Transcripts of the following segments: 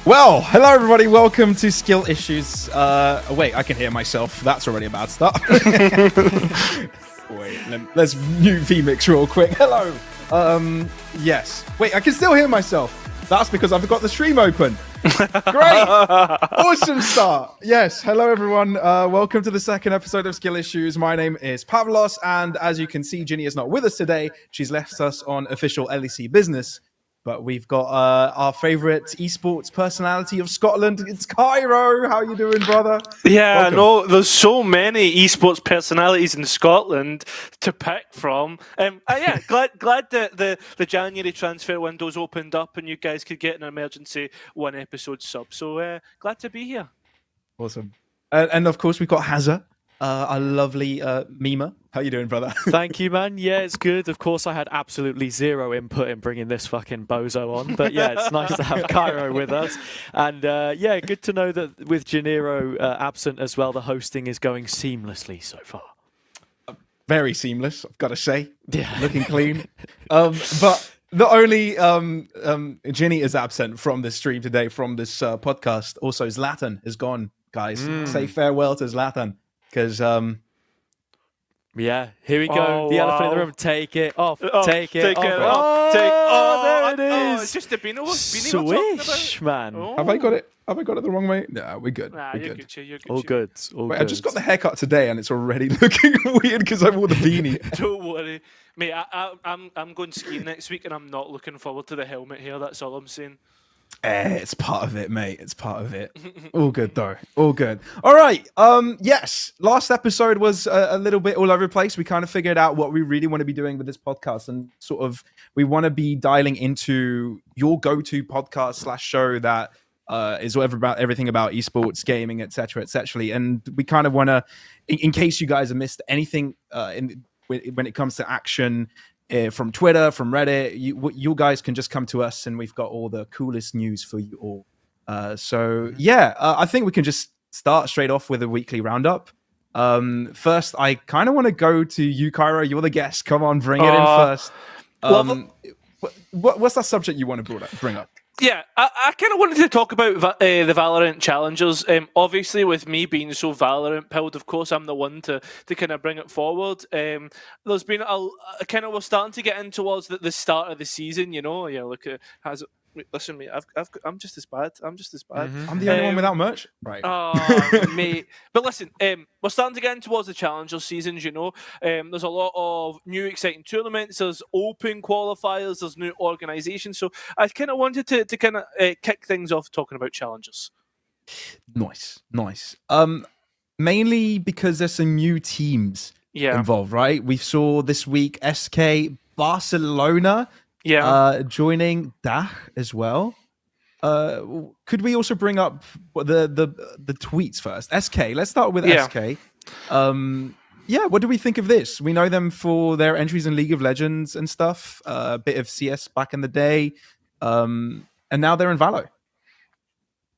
Well, hello everybody, welcome to Skill Issues. Wait, I can hear myself. That's already a bad start. Wait, let's new vmix real quick. Hello. Yes. Wait, I can still hear myself. That's because I've got the stream open. Great. Awesome start. Yes. Hello everyone. Welcome to the second episode of Skill Issues. My name is Pavlos, and as you can see, Ginny is not with us today. She's left us on official LEC business. But we've got our favorite esports personality of Scotland. It's Kairo. How you doing, brother? Yeah, Welcome. no, there's so many esports personalities in Scotland to pick from. Yeah, glad that the January transfer window's opened up and you guys could get an emergency one episode sub. So glad to be here. Awesome. And of course, we've got Hazza, our lovely memer. How you doing, brother? Thank you, man. Yeah, it's good. Of course, I had absolutely zero input in bringing this fucking bozo on. But yeah, it's nice to have Kairo with us. And yeah, good to know that with Gennaro absent as well, the hosting is going seamlessly so far. Very seamless, I've got to say. Yeah. Looking clean. But not only Ginny is absent from the stream today, from this podcast, also Zlatan is gone, guys. Say farewell to Zlatan. Because... yeah, here we go. The elephant in the room. Take it off. Take it off. Oh, there it is. It's just the Beano Swish, man. Oh. Have I got it the wrong way? No, we're good. Nah, we're you're good. good. You're good. All good. All Wait, good. I just got the haircut today, and it's already looking weird because I wore the beanie. Don't worry, mate. I'm going skiing next week, and I'm not looking forward to the helmet here. That's all I'm saying. It's part of it, mate. It's part of it. All good, though. All good. All right. Yes. Last episode was a little bit all over the place. We kind of figured out what we really want to be doing with this podcast, and sort of we want to be dialing into your go-to podcast / show that is whatever about everything about esports, gaming, etc., etc. And we kind of want to, in case you guys have missed anything when it comes to action. From Twitter, from Reddit, you guys can just come to us and we've got all the coolest news for you all. I think we can just start straight off with a weekly roundup. First, I kind of want to go to you, Kairo. You're the guest. Come on, bring it in first. What's that subject you want to bring up? Yeah, I kind of wanted to talk about the Valorant challengers. Obviously, with me being so Valorant pilled, of course, I'm the one to kind of bring it forward. There's been we're starting to get in towards the start of the season. You know, yeah. Look, listen, mate. I'm just as bad. I'm I'm the only one without merch, right? Oh, mate. But listen, we're starting to get in towards the challenger seasons. You know, there's a lot of new exciting tournaments. There's open qualifiers. There's new organisations. So I kind of wanted to kind of kick things off talking about challengers. Nice. Mainly because there's some new teams involved, right? We saw this week SK Barcelona. Yeah, joining DACH as well. Could we also bring up the tweets first? SK. Let's start with SK. What do we think of this? We know them for their entries in League of Legends and stuff. A bit of CS back in the day, and now they're in Valo.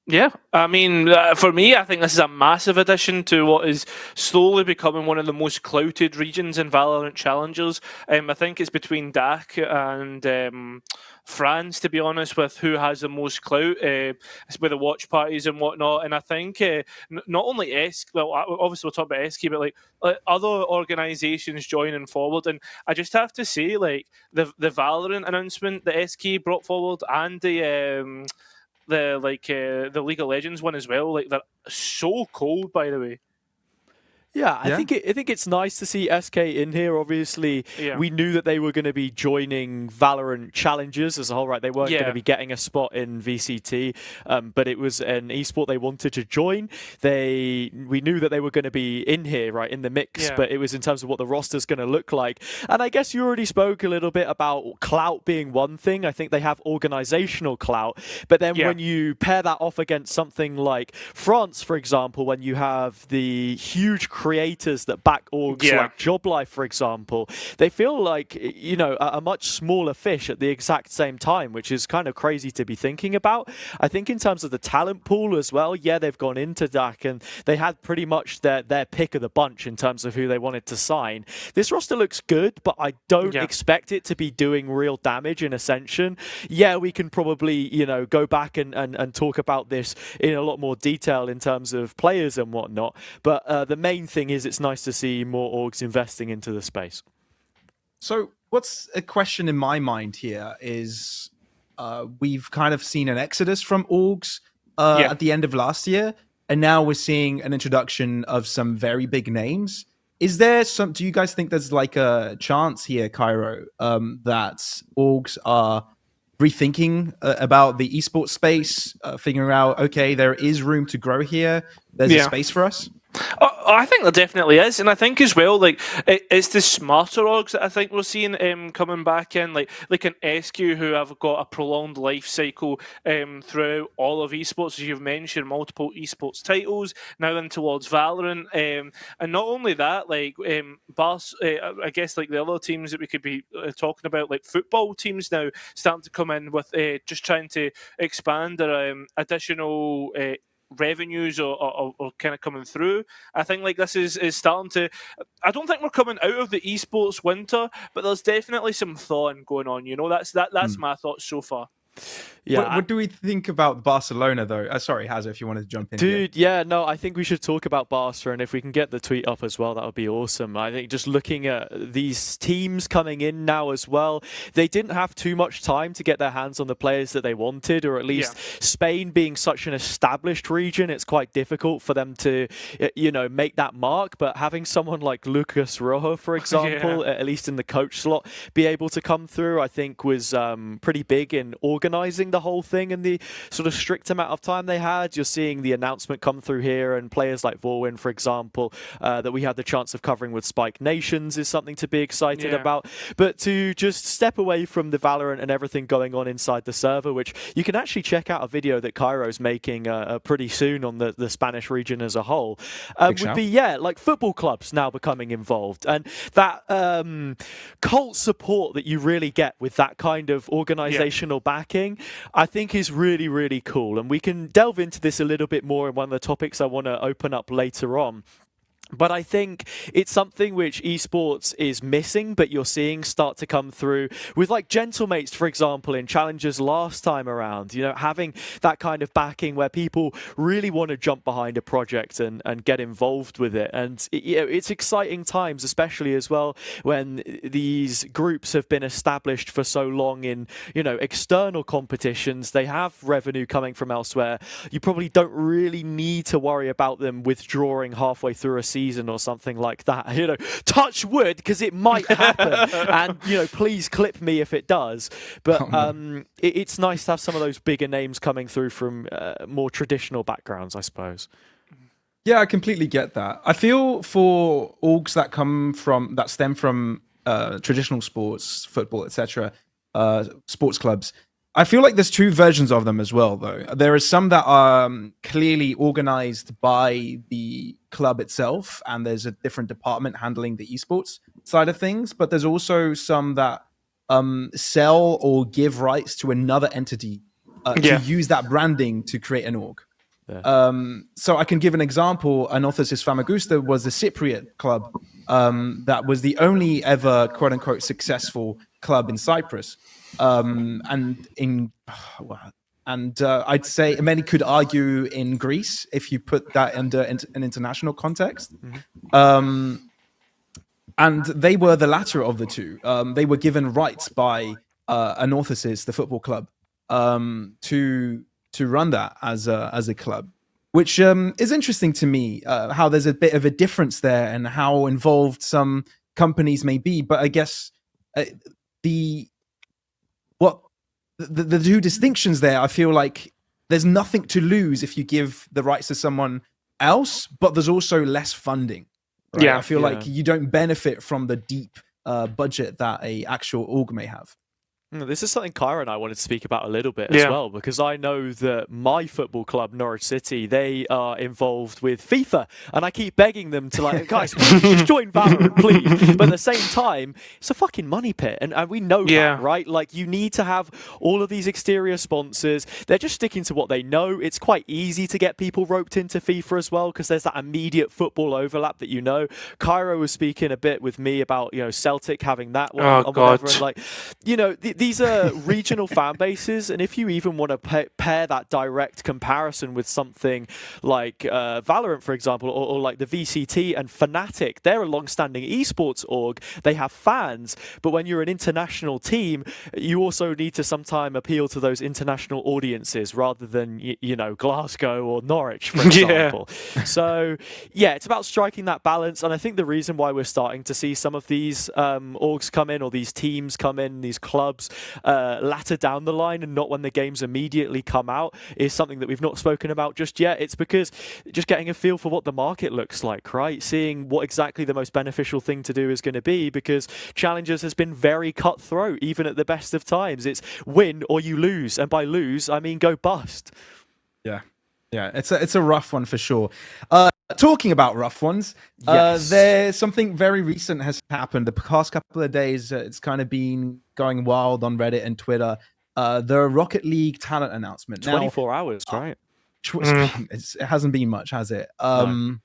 Yeah, I mean, for me, I think this is a massive addition to what is slowly becoming one of the most clouted regions in Valorant challengers. I think it's between DACH and France, to be honest, with who has the most clout, with the watch parties and whatnot. And I think not only obviously we'll talk about ESK, but like other organisations joining forward. And I just have to say, like the Valorant announcement that SK brought forward and the League of Legends one as well. Like, they're so cold, by the way. Yeah, I think it's nice to see SK in here. Obviously, we knew that they were going to be joining Valorant Challengers as a whole, right? They weren't going to be getting a spot in VCT, but it was an esport they wanted to join. We knew that they were going to be in here, right, in the mix, but it was in terms of what the roster's going to look like. And I guess you already spoke a little bit about clout being one thing. I think they have organizational clout, but then when you pair that off against something like France, for example, when you have the huge creators that back orgs like Job Life, for example, they feel like, you know, a much smaller fish at the exact same time, which is kind of crazy to be thinking about. I think in terms of the talent pool as well, yeah, they've gone into DAC and they had pretty much their pick of the bunch in terms of who they wanted to sign. This roster looks good, but I don't expect it to be doing real damage in Ascension. Yeah, we can probably, you know, go back and talk about this in a lot more detail in terms of players and whatnot, but the main thing is it's nice to see more orgs investing into the space. So what's a question in my mind here is we've kind of seen an exodus from orgs at the end of last year, and now we're seeing an introduction of some very big names. Is there some, do you guys think there's like a chance here, Kairo, that orgs are rethinking about the esports space, figuring out, okay, there is room to grow here, there's a space for us? I think there definitely is, and I think as well, like it's the smarter orgs that I think we're seeing coming back in, like an SQ who have got a prolonged life cycle throughout all of esports, as you've mentioned, multiple esports titles now in towards Valorant, and not only that, like I guess like the other teams that we could be talking about, like football teams now starting to come in with just trying to expand their additional revenues or kind of coming through. I think like this is starting to, I don't think we're coming out of the esports winter, but there's definitely some thawing going on, you know. That's my thoughts so far. Yeah. What do we think about Barcelona, though? Sorry, Hazza, if you wanted to jump in. Dude, no, I think we should talk about Barca, and if we can get the tweet up as well, that would be awesome. I think just looking at these teams coming in now as well, they didn't have too much time to get their hands on the players that they wanted, or at least Spain being such an established region, it's quite difficult for them to, you know, make that mark. But having someone like Lucas Rojo, for example, at least in the coach slot, be able to come through, I think was pretty big in organizing the whole thing in the sort of strict amount of time they had. You're seeing the announcement come through here, and players like Vorwin, for example, that we had the chance of covering with Spike Nations is something to be excited about. But to just step away from the Valorant and everything going on inside the server, which you can actually check out a video that Kairo's making pretty soon on the Spanish region as a whole, would be, like football clubs now becoming involved. And that cult support that you really get with that kind of organizational backing, I think is really, really cool. And we can delve into this a little bit more in one of the topics I want to open up later on. But I think it's something which esports is missing, but you're seeing start to come through with like Gentlemates, for example, in Challengers last time around, you know, having that kind of backing where people really want to jump behind a project and get involved with it. And it's exciting times, especially as well when these groups have been established for so long in, you know, external competitions. They have revenue coming from elsewhere. You probably don't really need to worry about them withdrawing halfway through a season or something like that, you know. Touch wood, because it might happen, and you know, please clip me if it does. But it's nice to have some of those bigger names coming through from more traditional backgrounds, I suppose. Yeah, I completely get that. I feel for orgs that stem from traditional sports, football, etc., sports clubs, I feel like there's two versions of them as well, though. There are some that are clearly organized by the club itself, and there's a different department handling the esports side of things. But there's also some that sell or give rights to another entity to use that branding to create an org. So I can give an example. Anorthosis Famagusta was a Cypriot club that was the only ever quote-unquote successful club in Cyprus. I'd say many could argue in Greece if you put that under an international context. And they were the latter of the two. They were given rights by Anorthosis, the football club, to run that as a club, which is interesting to me. How there's a bit of a difference there and how involved some companies may be. But I guess the two distinctions there, I feel like there's nothing to lose if you give the rights to someone else, but there's also less funding. Right? I feel like you don't benefit from the deep budget that a actual org may have. This is something Kairo and I wanted to speak about a little bit as well, because I know that my football club, Norwich City, they are involved with FIFA, and I keep begging them to, like, guys, please just join Valorant, please. But at the same time, it's a fucking money pit, and we know that, right? Like, you need to have all of these exterior sponsors. They're just sticking to what they know. It's quite easy to get people roped into FIFA as well, because there's that immediate football overlap that you know. Kairo was speaking a bit with me about, Celtic having that one. Oh, God. Whatever, and, like, these are regional fan bases, and if you even want to pair that direct comparison with something like Valorant, for example, or like the VCT and Fnatic, they're a long-standing esports org. They have fans, but when you're an international team, you also need to sometime appeal to those international audiences rather than Glasgow or Norwich, for example. So it's about striking that balance, and I think the reason why we're starting to see some of these orgs come in, or these teams come in, these clubs latter down the line and not when the games immediately come out, is something that we've not spoken about just yet. It's because just getting a feel for what the market looks like, right? Seeing what exactly the most beneficial thing to do is going to be, because Challengers has been very cutthroat, even at the best of times. It's win or you lose, and by lose, I mean go bust. Yeah, it's a rough one for sure. Talking about rough ones, there's something very recent has happened. The past couple of days, it's kind of been going wild on Reddit and Twitter. The Rocket League talent announcement. 24 hours, right? It hasn't been much, has it? No.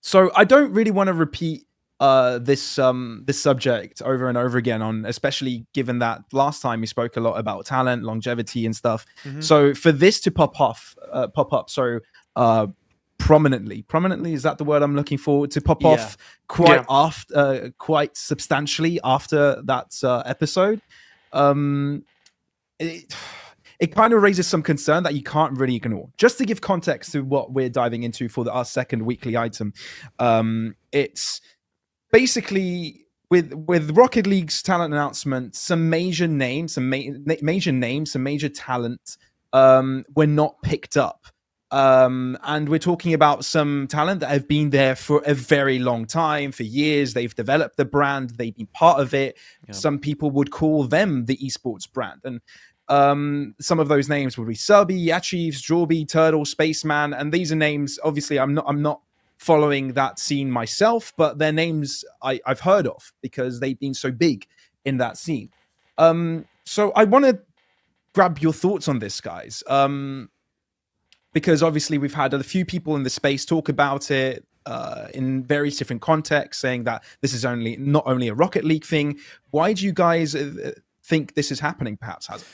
So I don't really want to repeat this subject over and over again, especially given that last time we spoke a lot about talent, longevity, and stuff. So for this to pop up, prominently, is that the word I'm looking for? To pop off quite substantially after that episode, it kind of raises some concern that you can't really ignore. Just to give context to what we're diving into for our second weekly item, it's basically with Rocket League's talent announcement, some major names, some major talent were not picked up. And we're talking about some talent that have been there for a very long time, for years. They've developed the brand, they've been part of it. Some people would call them the esports brand. And some of those names would be Subby, Achieves, Georgiou, Turtle, Spaceman, and these are names, obviously I'm not following that scene myself, but they're names I've heard of because they've been so big in that scene. So I want to grab your thoughts on this, guys. Because obviously we've had a few people in the space talk about it in various different contexts, saying that this is not only a Rocket League thing. Why do you guys think this is happening, perhaps, Hazza?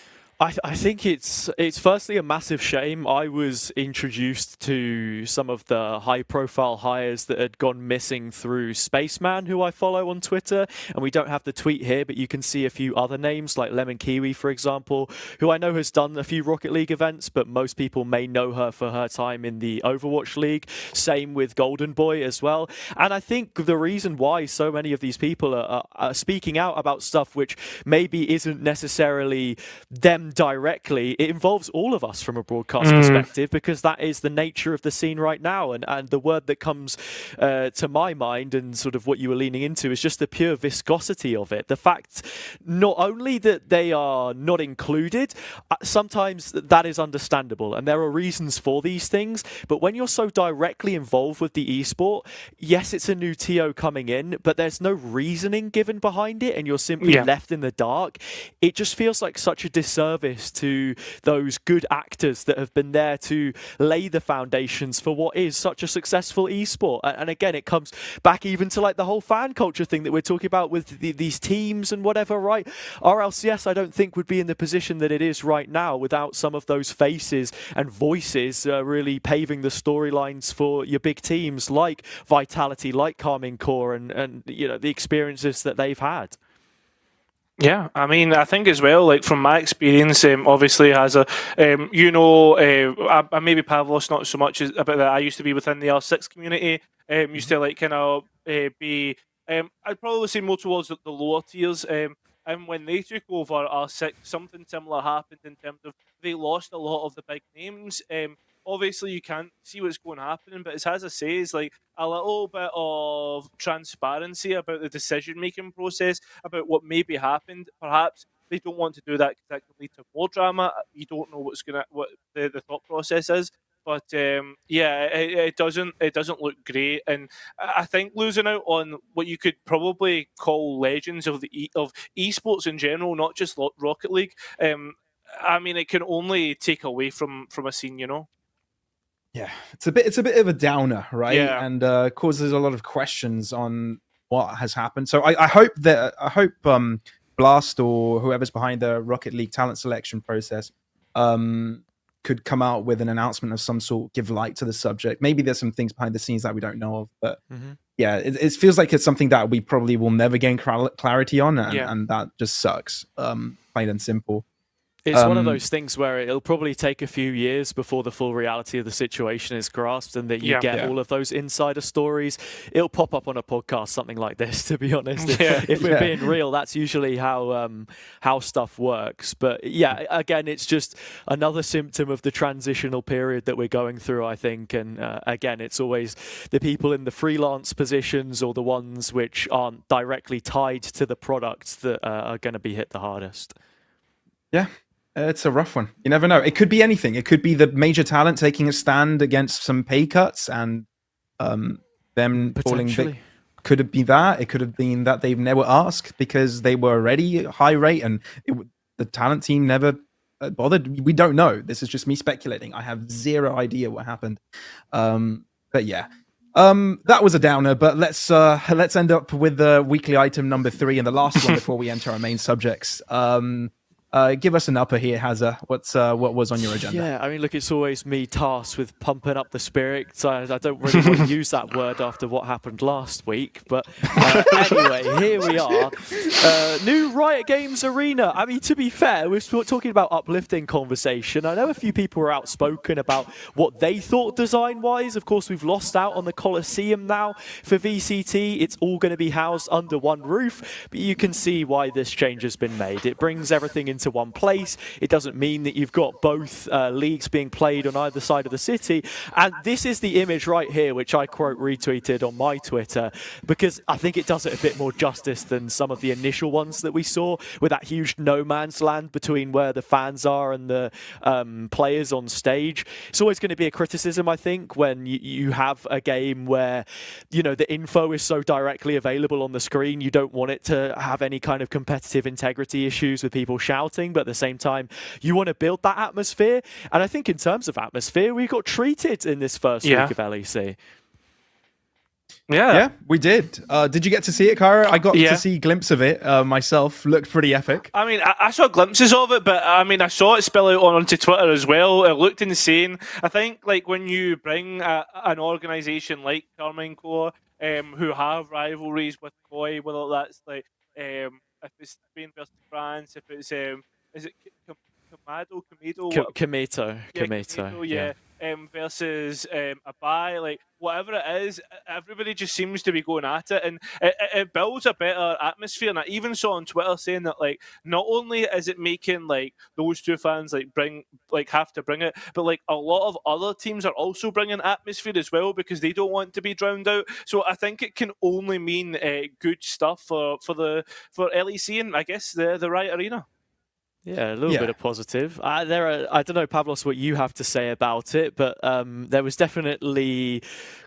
I think it's firstly a massive shame. I was introduced to some of the high-profile hires that had gone missing through Spaceman, who I follow on Twitter, and we don't have the tweet here, but you can see a few other names like Lemon Kiwi, for example, who I know has done a few Rocket League events, but most people may know her for her time in the Overwatch League. Same with Golden Boy as well. And I think the reason why so many of these people are speaking out about stuff which maybe isn't necessarily them directly, it involves all of us from a broadcast perspective, because that is the nature of the scene right now. And the word that comes to my mind, and sort of what you were leaning into, is just the pure viscosity of it. The fact not only that they are not included, sometimes that is understandable, and there are reasons for these things, but when you're so directly involved with the esport, yes, it's a new TO coming in, but there's no reasoning given behind it, and you're simply left in the dark. It just feels like such a disservice to those good actors that have been there to lay the foundations for what is such a successful esport. And again, it comes back even to like the whole fan culture thing that we're talking about with these teams and whatever, right? RLCS, I don't think, would be in the position that it is right now without some of those faces and voices really paving the storylines for your big teams like Vitality, like Carmine Core, and the experiences that they've had. Yeah, I mean, I think as well, like from my experience, obviously as a, maybe Pavlos not so much about that. I used to be within the R6 community, used to like kind of be, I'd probably say more towards the lower tiers, and when they took over R6, something similar happened in terms of they lost a lot of the big names. obviously you can't see what's going to happen, but as Hazza says, like a little bit of transparency about the decision-making process, about what maybe happened. Perhaps they don't want to do that because that could lead to more drama. You don't know what the thought process is. But it doesn't look great, and I think losing out on what you could probably call legends of of esports in general, not just Rocket League. I mean, it can only take away from a scene, you know. Yeah, it's a bit of a downer, right? Yeah. And causes a lot of questions on what has happened. So I hope Blast or whoever's behind the Rocket League talent selection process could come out with an announcement of some sort, give light to the subject. Maybe there's some things behind the scenes that we don't know of, but yeah, it feels like it's something that we probably will never gain clarity on, and that just sucks, plain and simple. It's one of those things where it'll probably take a few years before the full reality of the situation is grasped and that you get all of those insider stories. It'll pop up on a podcast, something like this, to be honest. If we're being real, that's usually how stuff works. But yeah, again, it's just another symptom of the transitional period that we're going through, I think. And again, it's always the people in the freelance positions or the ones which aren't directly tied to the products that are going to be hit the hardest. Yeah. It's a rough one. You never know. It could be anything. It could be the major talent taking a stand against some pay cuts and them falling. Could it be that? It could have been that they've never asked because they were already high rate and the talent team never bothered. We don't know. This is just me speculating. I have zero idea what happened. But yeah. That was a downer, but let's end up with the weekly item number 3 and the last one before we enter our main subjects. Give us an upper here, Hazza. What was on your agenda? Yeah, I mean, look, it's always me tasked with pumping up the spirits. I don't really want to use that word after what happened last week. But anyway, here we are. New Riot Games Arena. I mean, to be fair, we're talking about uplifting conversation. I know a few people were outspoken about what they thought design-wise. Of course, we've lost out on the Coliseum now for VCT. It's all going to be housed under one roof. But you can see why this change has been made. It brings everything into one place. It doesn't mean that you've got both leagues being played on either side of the city. And this is the image right here, which I quote retweeted on my Twitter, because I think it does it a bit more justice than some of the initial ones that we saw with that huge no man's land between where the fans are and the players on stage. It's always going to be a criticism, I think, when you have a game where, you know, the info is so directly available on the screen. You don't want it to have any kind of competitive integrity issues with people shouting, but at the same time, you want to build that atmosphere. And I think in terms of atmosphere, we got treated in this first week of LEC. Yeah, we did. Did you get to see it, Kairo? I got to see a glimpse of it myself. Looked pretty epic. I mean, I saw glimpses of it, but I mean, I saw it spill out onto Twitter as well. It looked insane. I think, like, when you bring an organisation like Carmine Corps, who have rivalries with Koi, whether that's like if it's Spain versus France, if it's is it Kometo, versus Abai, like whatever it is, everybody just seems to be going at it, and it builds a better atmosphere. And I even saw on Twitter saying that, like, not only is it making like those two fans have to bring it, but like a lot of other teams are also bringing atmosphere as well because they don't want to be drowned out. So I think it can only mean good stuff for LEC and I guess the Riot Arena. Yeah, a little bit of positive. I don't know, Pavlos, what you have to say about it, but there was definitely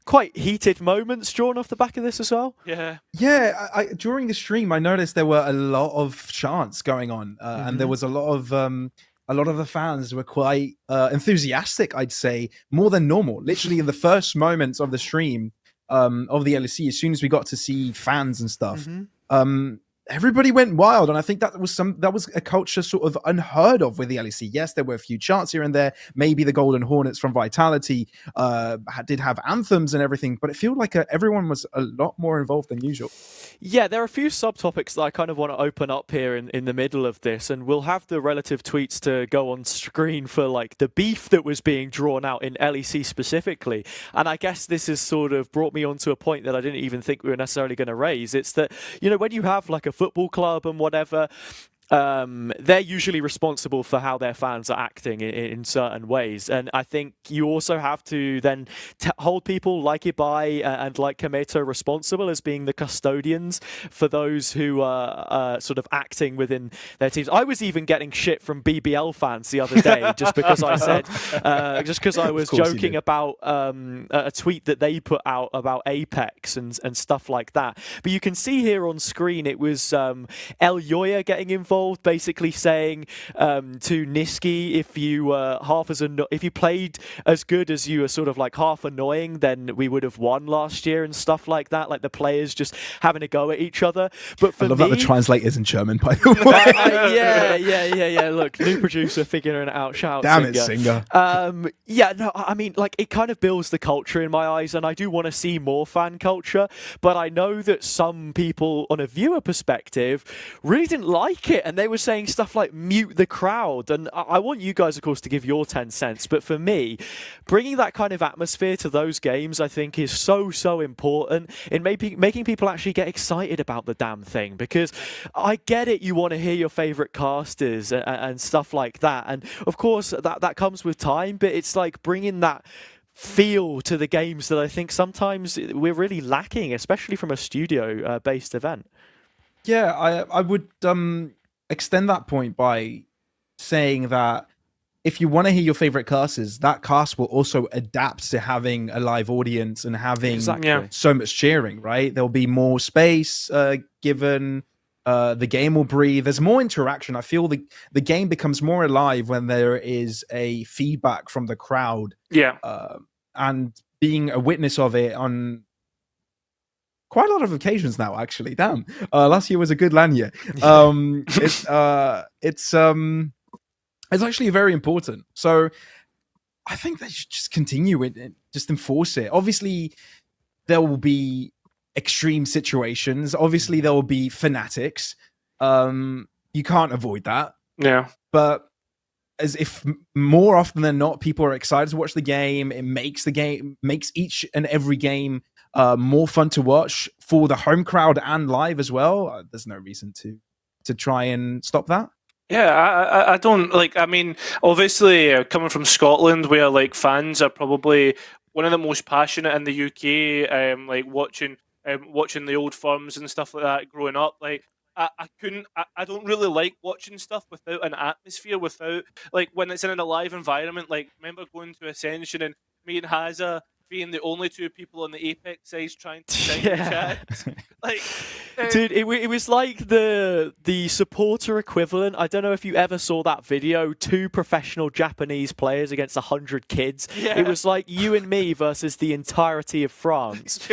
quite heated moments drawn off the back of this as well. Yeah. Yeah, during the stream, I noticed there were a lot of chants going on, and there was a lot of the fans were quite enthusiastic, I'd say, more than normal. Literally in the first moments of the stream of the LEC, as soon as we got to see fans and stuff, everybody went wild, and I think that was a culture sort of unheard of with the LEC. Yes, there were a few chants here and there. Maybe the Golden Hornets from Vitality did have anthems and everything, but it felt like everyone was a lot more involved than usual. Yeah, there are a few subtopics that I kind of want to open up here in the middle of this, and we'll have the relative tweets to go on screen for like the beef that was being drawn out in LEC specifically. And I guess this has sort of brought me onto a point that I didn't even think we were necessarily going to raise. It's that, you know, when you have like a football club and whatever, they're usually responsible for how their fans are acting in certain ways. And I think you also have to then hold people like Ibai and like Kameto responsible as being the custodians for those who are sort of acting within their teams. I was even getting shit from BBL fans the other day just because I said, just because I was joking about a tweet that they put out about Apex and stuff like that. But you can see here on screen, it was El Yoya getting involved, basically saying to Niski, if you played as good as you were sort of like half annoying, then we would have won last year and stuff like that. Like the players just having a go at each other. But for I love me, that the translator's in German, by the way. yeah. Look, new producer figuring it out. Shout out, Damn it, Singer. I mean, like it kind of builds the culture in my eyes, and I do want to see more fan culture. But I know that some people, on a viewer perspective, really didn't like it. And they were saying stuff like mute the crowd. And I want you guys, of course, to give your 10 cents. But for me, bringing that kind of atmosphere to those games, I think, is so important in making people actually get excited about the damn thing. Because I get it, you want to hear your favourite casters and stuff like that. And of course, that comes with time. But it's like bringing that feel to the games that I think sometimes we're really lacking, especially from a studio-based event. Yeah, I would extend that point by saying that if you want to hear your favorite casters, that cast will also adapt to having a live audience and having so much cheering, right? There'll be more space given. The game will breathe. There's more interaction. I feel the game becomes more alive when there is a feedback from the crowd. Yeah. And being a witness of it on quite a lot of occasions now, actually. Damn. Last year was a good LAN year. It's actually very important. So I think they should just continue it and just enforce it. Obviously, there will be extreme situations. Obviously, there will be fanatics. You can't avoid that. Yeah. But as if more often than not, people are excited to watch the game. It makes each and every game more fun to watch for the home crowd and live as well. There's no reason to try and stop that. Yeah, I don't like. I mean, obviously, coming from Scotland, where like fans are probably one of the most passionate in the UK. Like watching the old firms and stuff like that growing up. Like I don't really like watching stuff without an atmosphere, without like when it's in a live environment. Like remember going to Ascension and me and Hazza being the only two people on the Apex side trying to sign the chat. Like, dude, it was like the supporter equivalent. I don't know if you ever saw that video. 2 professional Japanese players against 100 kids. Yeah. It was like you and me versus the entirety of France.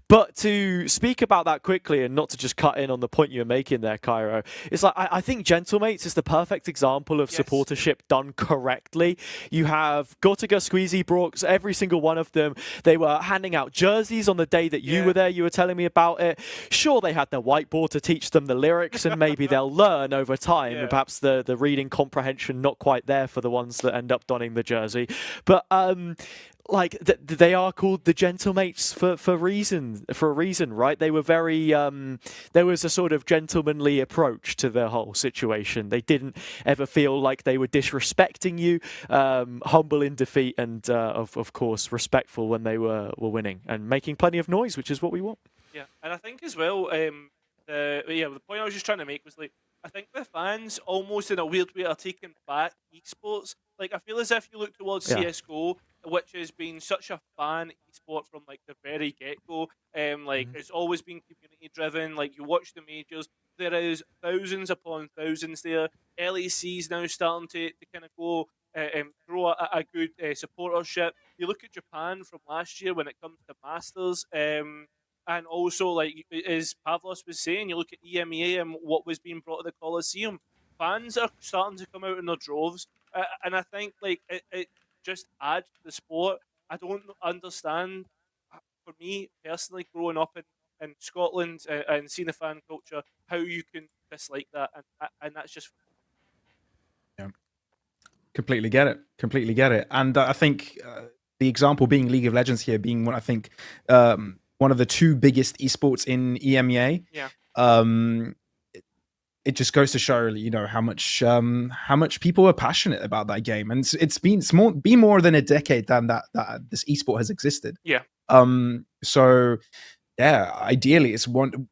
But to speak about that quickly and not to just cut in on the point you're making there, Kairo, it's like I think Gentlemates is the perfect example of supportership done correctly. You have Gotiga, Squeezy, Brooks, every single one of them. They were handing out jerseys on the day that you were there. You were telling me about it. Sure, they had their whiteboard to teach them the lyrics, and maybe they'll learn over time. And perhaps the reading comprehension not quite there for the ones that end up donning the jersey. But like they are called the Gentlemates for a reason, right? They were very there was a sort of gentlemanly approach to the whole situation. They didn't ever feel like they were disrespecting you, humble in defeat, and of course respectful when they were winning and making plenty of noise, which is what we want. Yeah, and I think as well, the point I was just trying to make was like I think the fans almost in a weird way are taking back esports. Like I feel as if you look towards CS:GO, which has been such a fan esport from like the very get-go. It's always been community driven. Like you watch the majors, there is thousands upon thousands there. LEC is now starting to kind of go grow a good supportership. You look at Japan from last year when it comes to Masters. And also, like as Pavlos was saying, you look at EMEA and what was being brought to the Coliseum. Fans are starting to come out in their droves, and I think like it just adds to the sport. I don't understand. For me personally, growing up in Scotland and seeing the fan culture, how you can dislike that, and that's just. Completely get it. And I think the example being League of Legends here being what I think. One of the 2 biggest esports in EMEA. Yeah. it just goes to show, how much people are passionate about that game, and it's been more than a decade that this esport has existed. Yeah. So yeah, ideally, it's one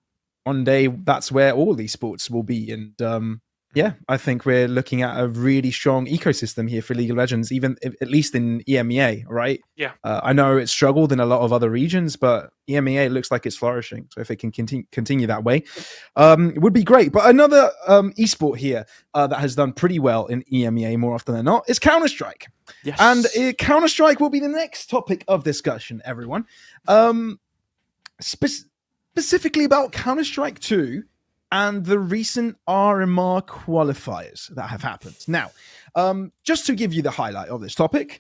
day that's where all esports will be, and yeah, I think we're looking at a really strong ecosystem here for League of Legends, even at least in EMEA, right? Yeah. I know it's struggled in a lot of other regions, but EMEA looks like it's flourishing. So if it can continue that way, it would be great. But another esport here that has done pretty well in EMEA more often than not is Counter-Strike. Yes. And Counter-Strike will be the next topic of discussion, everyone. Specifically about Counter-Strike 2 and the recent RMR qualifiers that have happened. Now, just to give you the highlight of this topic,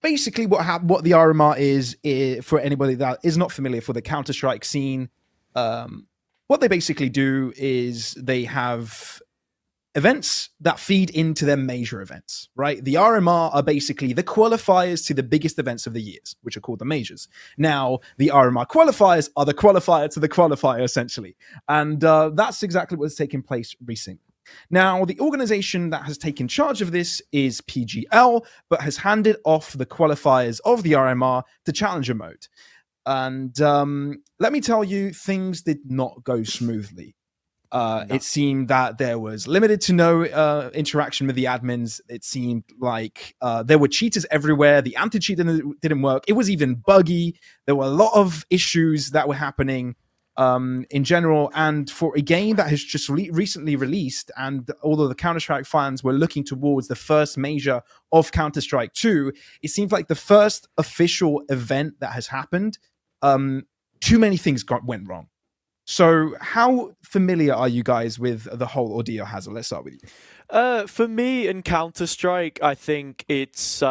basically what the RMR is for anybody that is not familiar for the Counter-Strike scene, what they basically do is they have events that feed into their major events, right? The RMR are basically the qualifiers to the biggest events of the years, which are called the majors. Now, the RMR qualifiers are the qualifier to the qualifier, essentially. And that's exactly what's taken place recently. Now, the organization that has taken charge of this is PGL, but has handed off the qualifiers of the RMR to Challenger mode. And let me tell you, things did not go smoothly. No. It seemed that there was limited to no interaction with the admins. It seemed like there were cheaters everywhere. The anti-cheat didn't work. It was even buggy. There were a lot of issues that were happening in general. And for a game that has just recently released, and although the Counter-Strike fans were looking towards the first major of Counter-Strike 2, it seems like the first official event that has happened, too many things went wrong. So how familiar are you guys with the whole ordeal, Hazza? Let's start with you. For me and Counter-Strike, I think it's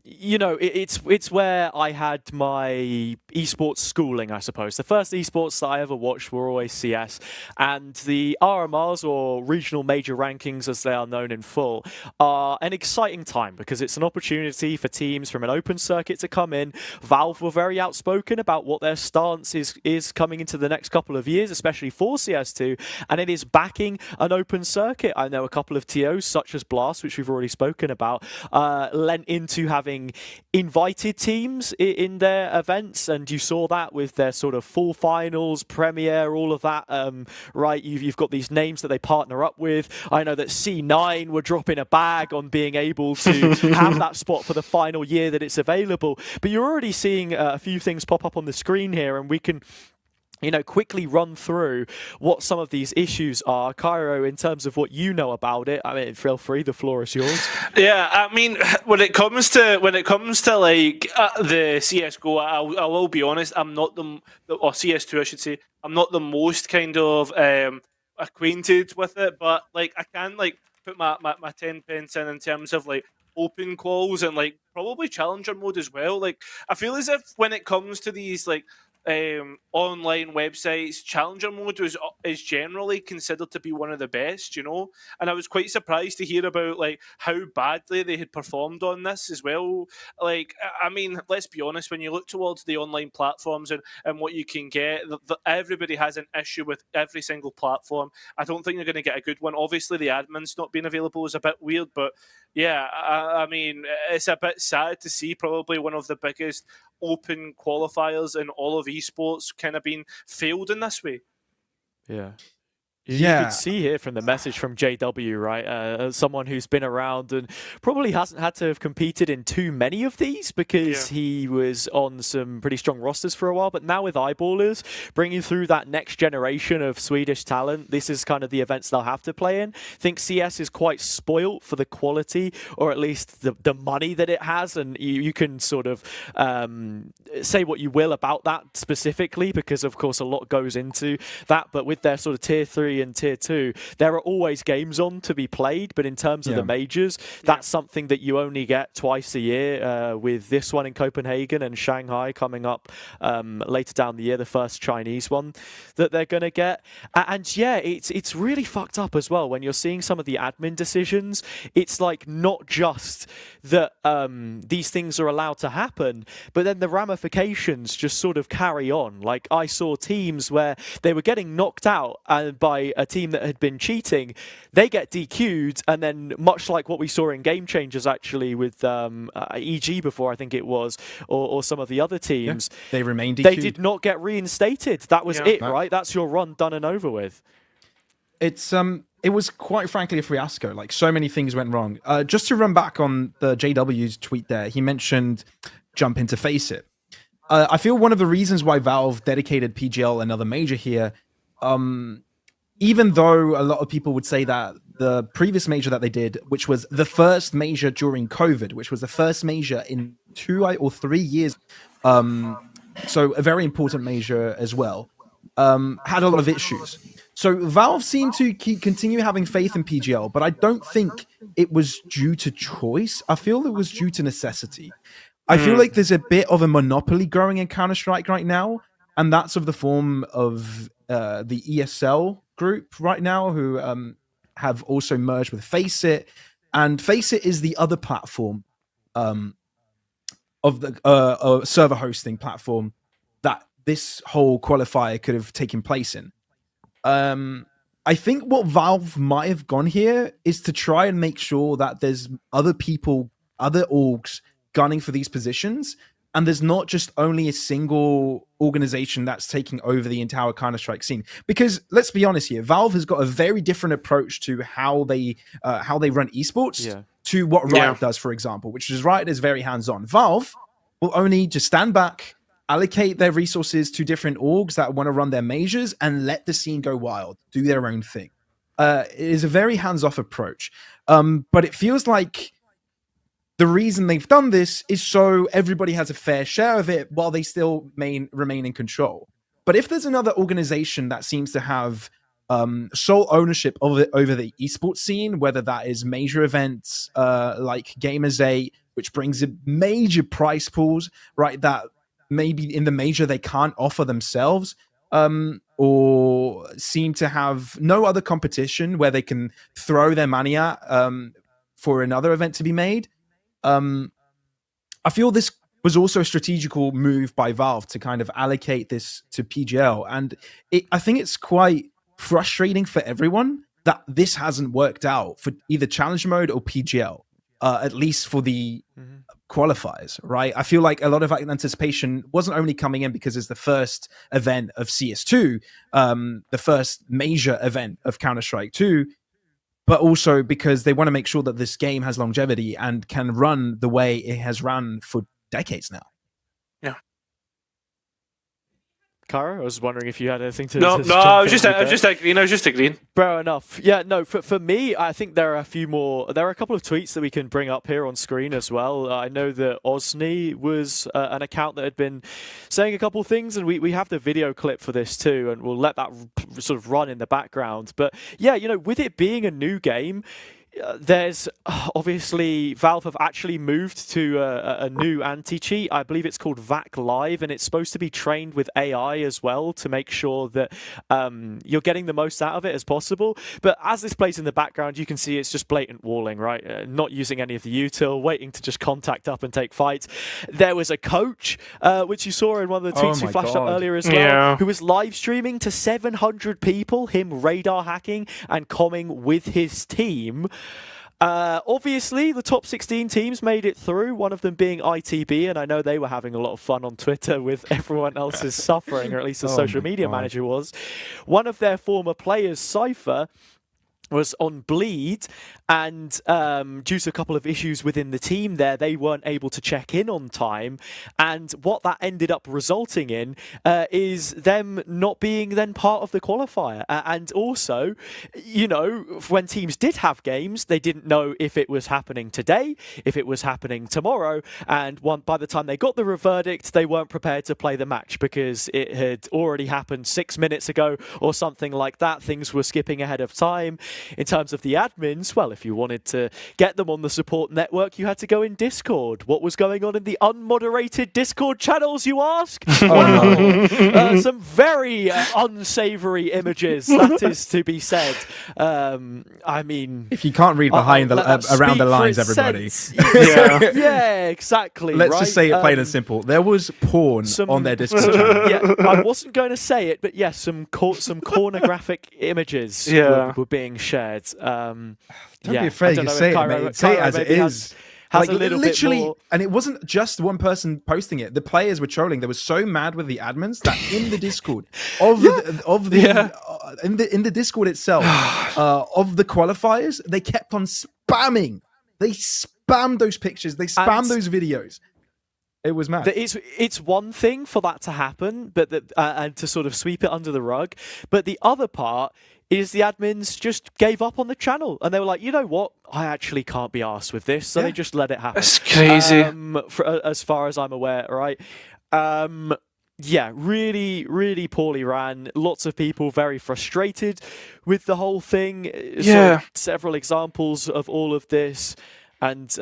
it's where I had my esports schooling, I suppose. The first esports that I ever watched were always CS, and the RMRs, or regional major rankings as they are known in full, are an exciting time because it's an opportunity for teams from an open circuit to come in. Valve were very outspoken about what their stance is coming into the next couple of years, especially for CS2, and it is backing an open circuit. I know a couple of TOs, such as Blast, which we've already spoken about, lent into having invited teams in their events, and you saw that with their sort of full finals, premiere, all of that, right? You've got these names that they partner up with. I know that C9 were dropping a bag on being able to have that spot for the final year that it's available, but you're already seeing a few things pop up on the screen here, and we can quickly run through what some of these issues are. Kairo, in terms of what you know about it, I mean, feel free, the floor is yours. Yeah, I mean, when it comes to like the CS:GO, I will be honest, I'm not or CS2, I should say, I'm not the most kind of acquainted with it, but like I can like put my 10 pence in terms of like open calls and like probably challenger mode as well. Like I feel as if when it comes to these like online websites, challenger mode is generally considered to be one of the best, and I was quite surprised to hear about like how badly they had performed on this as well. Like, I mean, let's be honest, when you look towards the online platforms and what you can get, everybody has an issue with every single platform. I don't think you're going to get a good one. Obviously the admins not being available is a bit weird, but yeah, I mean, it's a bit sad to see probably one of the biggest open qualifiers in all of esports kind of being failed in this way. Yeah. You could see here from the message from JW, right? Someone who's been around and probably hasn't had to have competed in too many of these because he was on some pretty strong rosters for a while. But now with Eyeballers bringing through that next generation of Swedish talent, this is kind of the events they'll have to play in. I think CS is quite spoilt for the quality, or at least the money that it has. And you can sort of say what you will about that specifically, because of course a lot goes into that. But with their sort of tier 3 and tier 2, there are always games on to be played, but in terms of the majors, that's something that you only get twice a year, with this one in Copenhagen and Shanghai coming up later down the year, the first Chinese one that they're going to get. And yeah, it's really fucked up as well when you're seeing some of the admin decisions. It's like not just that these things are allowed to happen, but then the ramifications just sort of carry on. Like I saw teams where they were getting knocked out by by a team that had been cheating, they get DQ'd, and then much like what we saw in Game Changers actually with EG before, I think it was, or some of the other teams, they remained DQ'd. They did not get reinstated. That was it, right? That's your run done and over with. It was quite frankly a fiasco. Like, so many things went wrong. Just to run back on the JW's tweet there, he mentioned jump into Face It. I feel one of the reasons why Valve dedicated PGL another major here, even though a lot of people would say that the previous major that they did, which was the first major during COVID, which was the first major in 2 or 3 years, so a very important major as well, had a lot of issues. So Valve seemed to continue having faith in PGL, but I don't think it was due to choice. I feel it was due to necessity. I feel like there's a bit of a monopoly growing in Counter-Strike right now, and that's of the form of the ESL group right now, who have also merged with Faceit. And Faceit is the other platform of the server hosting platform that this whole qualifier could have taken place in. I think what Valve might have gone here is to try and make sure that there's other people, other orgs gunning for these positions, and there's not just only a single organization that's taking over the entire Counter-Strike scene. Because let's be honest here, Valve has got a very different approach to how they run esports to what Riot does, for example, which is Riot is very hands-on. Valve will only just stand back, allocate their resources to different orgs that want to run their majors, and let the scene go wild, do their own thing. It is a very hands-off approach. But it feels like the reason they've done this is so everybody has a fair share of it while they still remain in control. But if there's another organization that seems to have sole ownership of it over the esports scene, whether that is major events like Gamers 8, which brings in major prize pools, right, that maybe in the major they can't offer themselves, or seem to have no other competition where they can throw their money at for another event to be made. I feel this was also a strategical move by Valve to kind of allocate this to PGL. And I think it's quite frustrating for everyone that this hasn't worked out for either challenge mode or PGL, at least for the qualifiers, right? I feel like a lot of anticipation wasn't only coming in because it's the first event of CS2, the first major event of Counter-Strike 2, but also because they want to make sure that this game has longevity and can run the way it has run for decades now. Yeah. Kairo, I was wondering if you had anything to. No, I was just agreeing. Fair enough. Yeah, no. For me, I think there are a few more. There are a couple of tweets that we can bring up here on screen as well. I know that Osni was an account that had been saying a couple of things, and we have the video clip for this too, and we'll let that sort of run in the background. But yeah, with it being a new game, there's obviously Valve have actually moved to a new anti-cheat. I believe it's called VAC Live, and it's supposed to be trained with AI as well to make sure that you're getting the most out of it as possible. But as this plays in the background, you can see it's just blatant walling, right? Not using any of the util, waiting to just contact up and take fights. There was a coach, which you saw in one of the tweets we flashed up earlier as well, who was live streaming to 700 people, him radar hacking and comming with his team. Obviously, the top 16 teams made it through, one of them being ITB, and I know they were having a lot of fun on Twitter with everyone else's suffering, or at least the social media manager was. One of their former players, Cypher, was on bleed, and due to a couple of issues within the team there, they weren't able to check in on time, and what that ended up resulting in is them not being then part of the qualifier. And also, when teams did have games, they didn't know if it was happening today, if it was happening tomorrow, and by the time they got the verdict, they weren't prepared to play the match because it had already happened 6 minutes ago or something like that. Things were skipping ahead of time. in terms of the admins, well, if you wanted to get them on the support network, you had to go in Discord. What was going on in the unmoderated Discord channels, you ask? Some very unsavory images, that is to be said. I mean, if you can't read behind around the lines, everybody. Yeah, exactly. Let's just say it plain and simple. There was porn on their Discord channel. Yeah, I wasn't going to say it, but yes, some pornographic images were being shared. Don't be afraid to say it, mate. Say it as it is. Has a little literally, bit more... and it wasn't just one person posting it. The players were trolling. They were so mad with the admins that in the Discord in the Discord itself of the qualifiers, they kept on spamming. They spammed those pictures. They spammed those videos. It was mad. It's one thing for that to happen, but and to sort of sweep it under the rug. But the other part is the admins just gave up on the channel, and they were like, you know what, I actually can't be arsed with this, so they just let it happen. That's crazy. As far as I'm aware, right? Yeah, really, really poorly ran. Lots of people very frustrated with the whole thing. Yeah. So several examples of all of this. And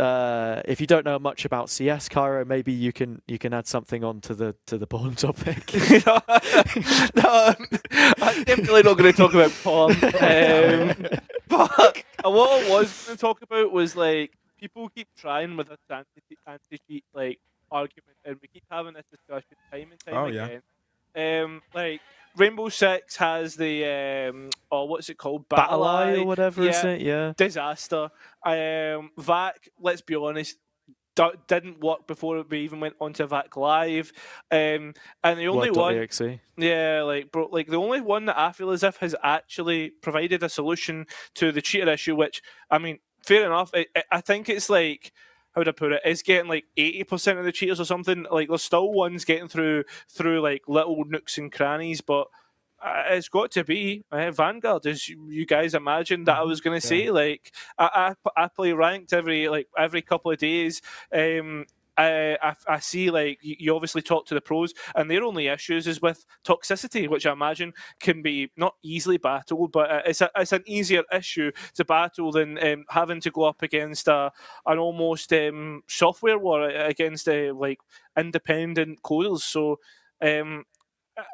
if you don't know much about CS, Kairo, maybe you can add something on to the porn topic. No, I'm definitely not going to talk about porn. But what I was going to talk about was like people keep trying with this anti-cheat like argument, and we keep having this discussion time and time again. Like Rainbow Six has the what's it called? Battle Eye or whatever, is it? Yeah. Disaster. VAC, let's be honest, didn't work before we even went onto VAC Live. And the only one, .exe. yeah, like bro, like the only one that I feel as if has actually provided a solution to the cheater issue, which I mean, fair enough. I think it's like, how would I put it? It's getting like 80% of the cheaters or something. Like there's still ones getting through like little nooks and crannies, but it's got to be Vanguard, as you guys imagined that I was going to say. Like I play ranked every couple of days. I see, like, you obviously talk to the pros, and their only issues is with toxicity, which I imagine can be not easily battled, but it's an easier issue to battle than having to go up against an almost software war against like independent coders. So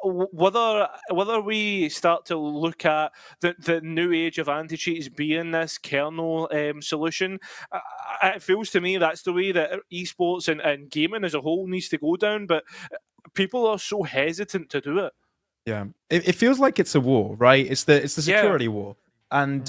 whether we start to look at the new age of anti-cheats being this kernel solution, it feels to me that's the way that esports and gaming as a whole needs to go down, but people are so hesitant to do it. Yeah, it feels like it's a war, right? It's the security war, and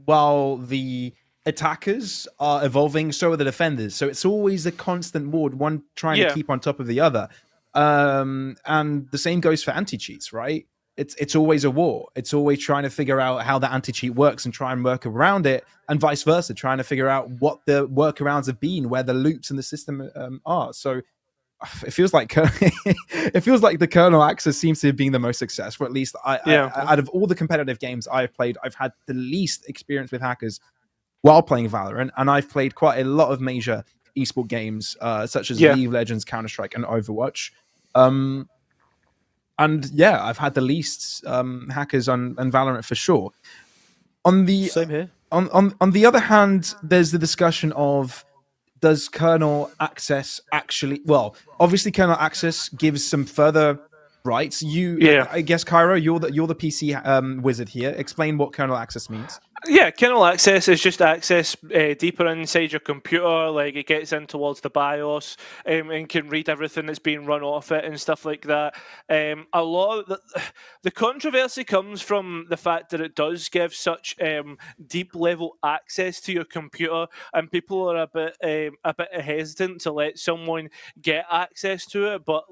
while the attackers are evolving, so are the defenders. So it's always a constant war, one trying to keep on top of the other. And the same goes for anti-cheats, right? It's always a war. It's always trying to figure out how the anti-cheat works and try and work around it, and vice versa, trying to figure out what the workarounds have been, where the loops in the system are. So it feels like the kernel access seems to have been the most successful. At least out of all the competitive games I've played, I've had the least experience with hackers while playing Valorant, and I've played quite a lot of major esport games such as League of Legends, Counter-Strike, and Overwatch. And yeah, I've had the least hackers on Valorant for sure. Same here. On the other hand, there's the discussion of, does kernel access actually? Well, obviously, kernel access gives some further rights. I guess, Kairo, you're the PC wizard here. Explain what kernel access means. Yeah, kernel access is just access deeper inside your computer. Like it gets in towards the BIOS and can read everything that's being run off it and stuff like that. A lot of the controversy comes from the fact that it does give such deep level access to your computer, and people are a bit hesitant to let someone get access to it. But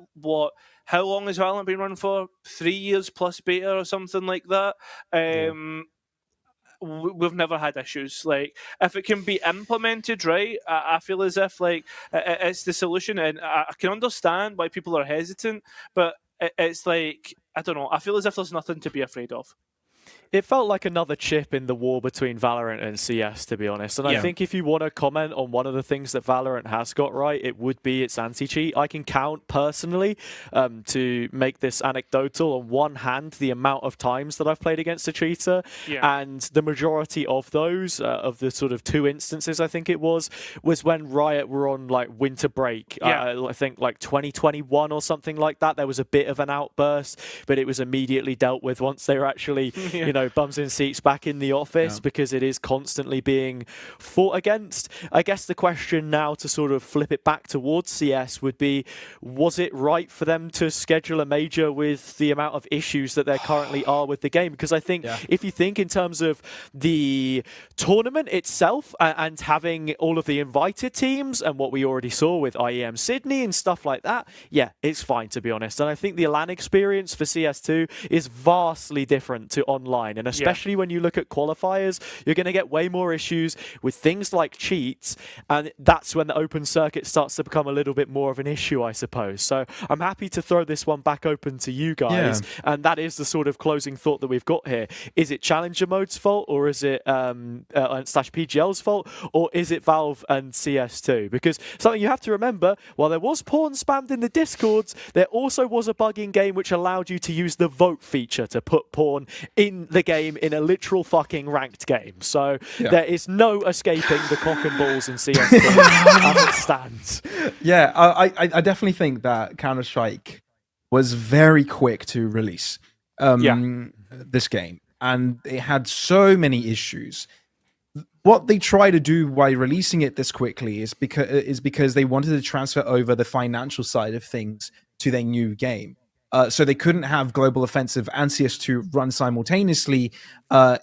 how long has Valorant been run for? 3 years plus beta or something like that. We've never had issues. Like, if it can be implemented right, I feel as if like it's the solution, and I can understand why people are hesitant, but it's like, I don't know, I feel as if there's nothing to be afraid of. It felt like another chip in the war between Valorant and CS, to be honest. And I think if you want to comment on one of the things that Valorant has got right, it would be its anti-cheat. I can count personally, to make this anecdotal, on one hand the amount of times that I've played against a cheater, and the majority of those, of the sort of 2 instances I think it was when Riot were on like winter break. I think like 2021 or something like that. There was a bit of an outburst, but it was immediately dealt with once they were actually, you know, bums in seats back in the office, because it is constantly being fought against. I guess the question now, to sort of flip it back towards CS, would be, was it right for them to schedule a major with the amount of issues that there currently are with the game? Because I think if you think in terms of the tournament itself and having all of the invited teams and what we already saw with IEM Sydney and stuff like that, it's fine, to be honest. And I think the LAN experience for CS2 is vastly different to online. And especially when you look at qualifiers, you're going to get way more issues with things like cheats. And that's when the open circuit starts to become a little bit more of an issue, I suppose. So I'm happy to throw this one back open to you guys. And that is the sort of closing thought that we've got here. Is it Challenger Mode's fault, or is it slash PGL's fault, or is it Valve and CS2? Because something you have to remember, while there was porn spammed in the Discords, there also was a bug in game which allowed you to use the vote feature to put porn in the game in a literal fucking ranked game. So there is no escaping the cock and balls in CS2 as it stands. Yeah, I definitely think that Counter-Strike was very quick to release this game, and it had so many issues. What they try to do by releasing it this quickly is because they wanted to transfer over the financial side of things to their new game. So they couldn't have Global Offensive and CS2 run simultaneously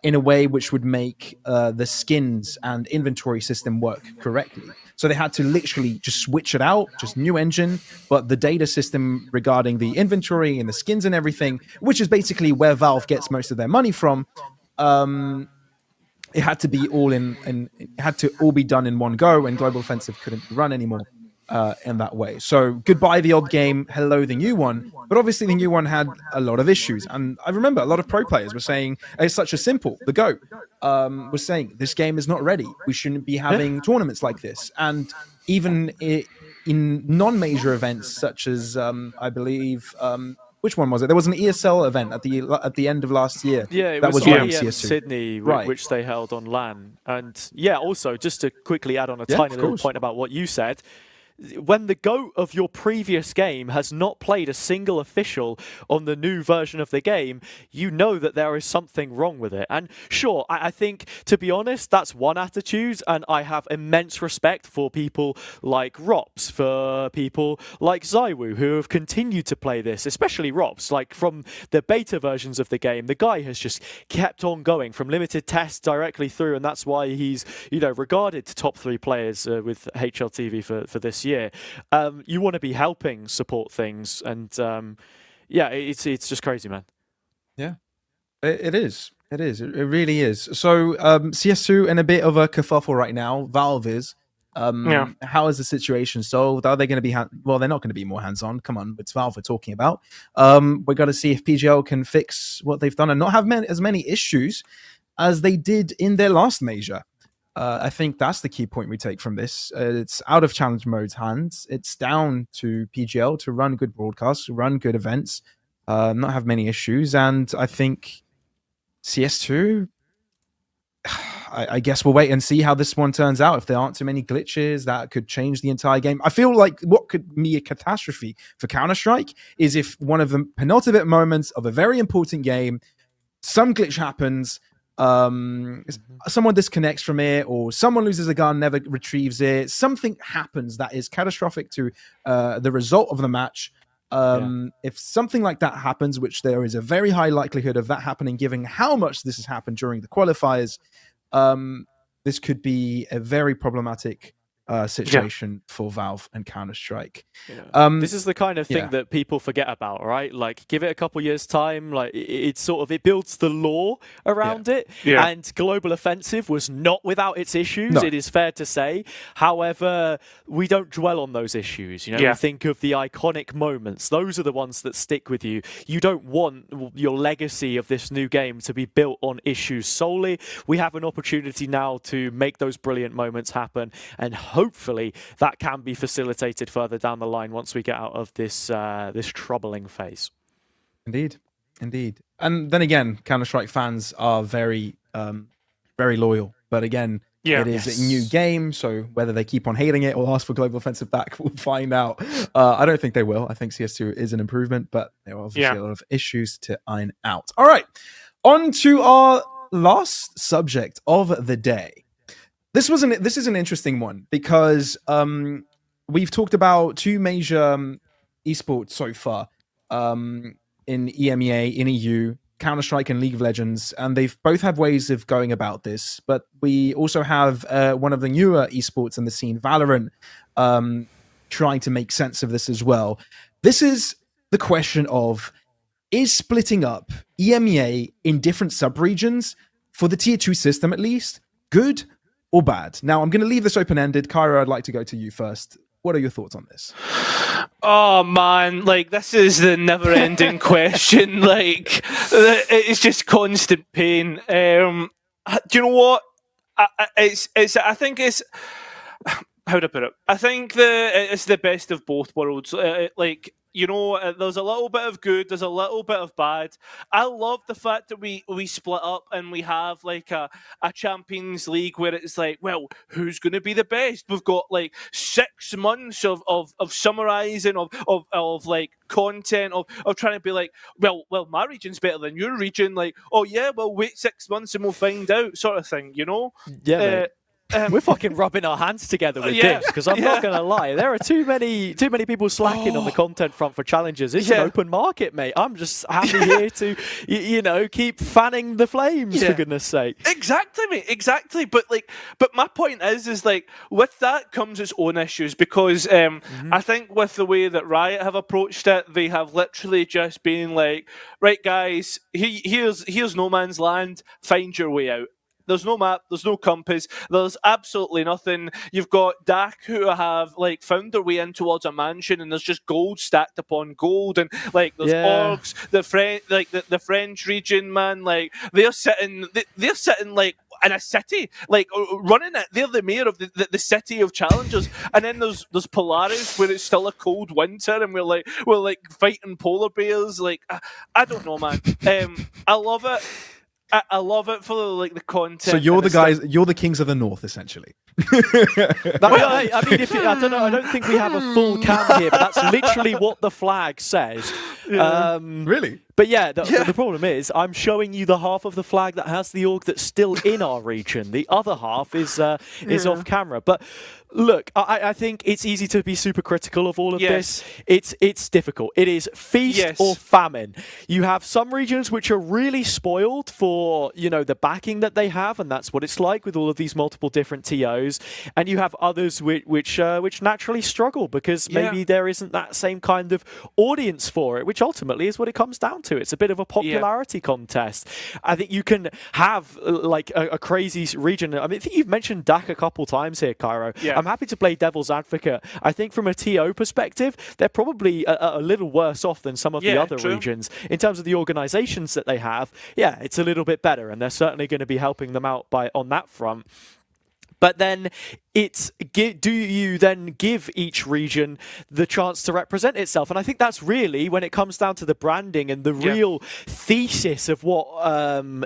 in a way which would make the skins and inventory system work correctly. So they had to literally just switch it out, just new engine, but the data system regarding the inventory and the skins and everything, which is basically where Valve gets most of their money from, it had to be it had to all be done in one go, and Global Offensive couldn't run anymore in that way. So goodbye the old game, hello the new one. But obviously the new one had a lot of issues, and I remember a lot of pro players were saying it's such a simple. The GOAT was saying this game is not ready. We shouldn't be having tournaments like this. And even in non-major events such as I believe. Which one was it? There was an ESL event at the end of last year. Yeah, it that was IEM Sydney, which they held on LAN. And also, just to quickly add on a tiny little point about what you said, when the GOAT of your previous game has not played a single official on the new version of the game, you know that there is something wrong with it. And sure, I think, to be honest, that's one attitude, and I have immense respect for people like Rops, for people like Zywu, who have continued to play this, especially Rops. Like, from the beta versions of the game, the guy has just kept on going from limited tests directly through, and that's why he's, regarded top 3 players with HLTV for this year. You want to be helping support things, and it's just crazy, man. Yeah, it is. It really is. So CS2 in a bit of a kerfuffle right now. Valve is. How is the situation solved? Are they going to be well, they're not going to be more hands-on. Come on, it's Valve we're talking about. We're going to see if PGL can fix what they've done and not have as many issues as they did in their last major. I think that's the key point we take from this. It's out of Challenge Mode's hands. It's down to PGL to run good broadcasts, run good events, not have many issues. And I think CS2, I guess we'll wait and see how this one turns out. If there aren't too many glitches, that could change the entire game. I feel like what could be a catastrophe for Counter-Strike is if one of the penultimate moments of a very important game, some glitch happens, someone disconnects from it, or someone loses a gun, never retrieves it. Something happens that is catastrophic to the result of the match. If something like that happens, which there is a very high likelihood of that happening, given how much this has happened during the qualifiers, this could be a very problematic situation for Valve and Counter-Strike. This is the kind of thing that people forget about, right? Like, give it a couple years' time, like it's sort of, it builds the lore around it. And Global Offensive was not without its issues, it is fair to say. However, we don't dwell on those issues. You know, we think of the iconic moments. Those are the ones that stick with you. You don't want your legacy of this new game to be built on issues solely. We have an opportunity now to make those brilliant moments happen, and hopefully that can be facilitated further down the line once we get out of this this troubling phase. Indeed. And then again, Counter-Strike fans are very loyal. But again, it is a new game, so whether they keep on hating it or ask for Global Offensive back, we'll find out. I don't think they will. I think CS2 is an improvement, but there are obviously a lot of issues to iron out. All right, on to our last subject of the day. This is an interesting one because we've talked about two major esports so far in EMEA, in EU, Counter-Strike and League of Legends, and they've both had ways of going about this. But we also have one of the newer esports in the scene, Valorant, trying to make sense of this as well. This is the question of, is splitting up EMEA in different sub-regions for the tier 2 system at least good or bad? Now, I'm going to leave this open-ended. Kairo, I'd like to go to you first. What are your thoughts on this? Oh man, like this is the never-ending question. Like it's just constant pain. Do you know what? I think it's, how to put it? I think it's the best of both worlds. Like, you know, there's a little bit of good, there's a little bit of bad. I love the fact that we split up and we have like a Champions League where it's like, well, who's going to be the best? We've got like 6 months of summarizing of like content of trying to be like, well, my region's better than your region. Like, oh yeah, well, wait 6 months and we'll find out, sort of thing, you know? Yeah. We're fucking rubbing our hands together with this, because I'm not going to lie, there are too many people slacking on the content front for challenges. It's an open market, mate. I'm just happy here to, keep fanning the flames, for goodness sake. Exactly, mate. Exactly. But my point is like, with that comes its own issues, because I think with the way that Riot have approached it, they have literally just been like, right, guys, here's no man's land. Find your way out. There's no map, there's no compass, there's absolutely nothing. You've got DAC who have like found their way in towards a mansion, and there's just gold stacked upon gold, and like there's orcs, the French region, man, like they're sitting like in a city, like running it. They're the mayor of the city of challengers, and then there's Polaris where it's still a cold winter, and we're like fighting polar bears. Like I don't know, man. I love it. I love it for like the content. So you're the guys, you're the kings of the north, essentially. I don't think we have a full cam here, but that's literally what the flag says. Really? But the problem is, I'm showing you the half of the flag that has the org that's still in our region. The other half is off camera. But look, I think it's easy to be super critical of all of this. It's difficult. It is feast or famine. You have some regions which are really spoiled for the backing that they have, and that's what it's like with all of these multiple different TOs. And you have others which naturally struggle because maybe there isn't that same kind of audience for it, which ultimately is what it comes down to. It's a bit of a popularity contest. I think you can have like a crazy region. I mean, I think you've mentioned DAC a couple times here, Kairo. I'm happy to play devil's advocate. I think from a TO perspective, they're probably a little worse off than some of the other regions. In terms of the organizations that they have, it's a little bit better, and they're certainly going to be helping them out on that front. But then do you then give each region the chance to represent itself? And I think that's really, when it comes down to the branding and the real thesis of what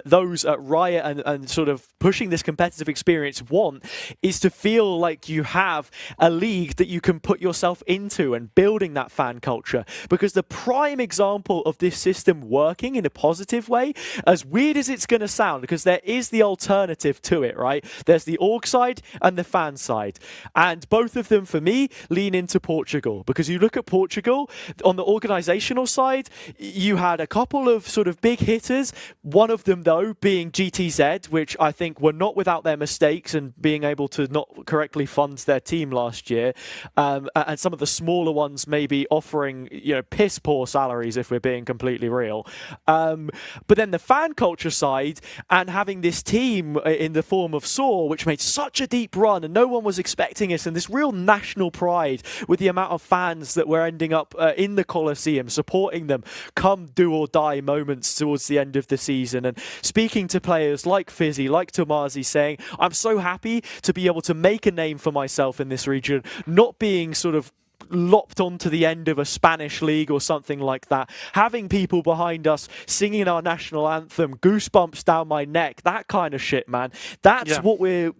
those at Riot and sort of pushing this competitive experience want, is to feel like you have a league that you can put yourself into and building that fan culture. Because the prime example of this system working in a positive way, as weird as it's going to sound, because there is the alternative to it, right? There's the org side and the fan side. And both of them, for me, lean into Portugal, because you look at Portugal, on the organisational side, you had a couple of sort of big hitters, one of them, though, being GTZ, which I think were not without their mistakes and being able to not correctly fund their team last year, and some of the smaller ones maybe offering, piss poor salaries, if we're being completely real. But then the fan culture side, and having this team in the form of Saw, which made such a deep run and no one was expecting it, and this real national pride with the amount of fans that were ending up in the Coliseum supporting them come do or die moments towards the end of the season, and speaking to players like Fizzy, like Tomazi, saying, I'm so happy to be able to make a name for myself in this region, not being sort of lopped onto the end of a Spanish league or something like that. Having people behind us singing our national anthem, goosebumps down my neck, that kind of shit, man. That's what we're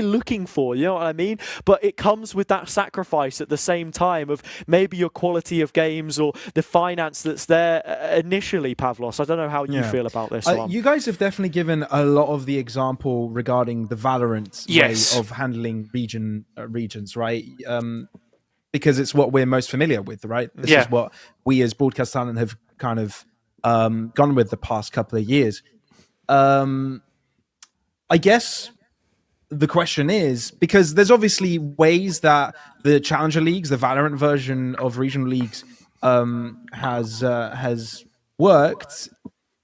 looking for, you know what I mean? But it comes with that sacrifice at the same time of maybe your quality of games or the finance that's there initially, Pavlos. I don't know how you feel about this one. You guys have definitely given a lot of the example regarding the Valorant way of handling regions, right? Because it's what we're most familiar with, right? This is what we as broadcast talent have kind of gone with the past couple of years. I guess the question is, because there's obviously ways that the Challenger Leagues, the Valorant version of regional leagues, has worked.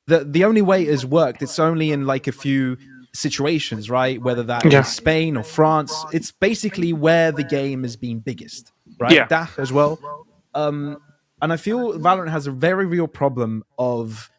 The only way it has worked, it's only in like a few situations, right? Whether that is Spain or France. It's basically where the game has been biggest. Right, DACH as well, and I feel Valorant has a very real problem of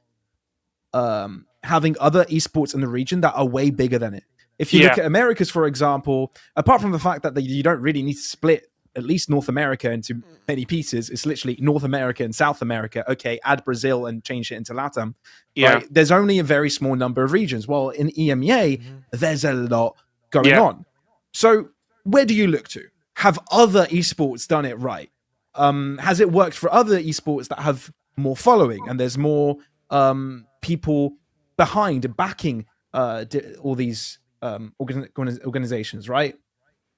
having other esports in the region that are way bigger than it. If you look at Americas, for example, apart from the fact that you don't really need to split at least North America into many pieces, it's literally North America and South America. Okay, add Brazil and change it into LATAM. Right? There's only a very small number of regions. Well, in EMEA, there's a lot going on. So where do you look to? Have other esports done it right? Has it worked for other esports that have more following and there's more people behind and backing all these organizations, right?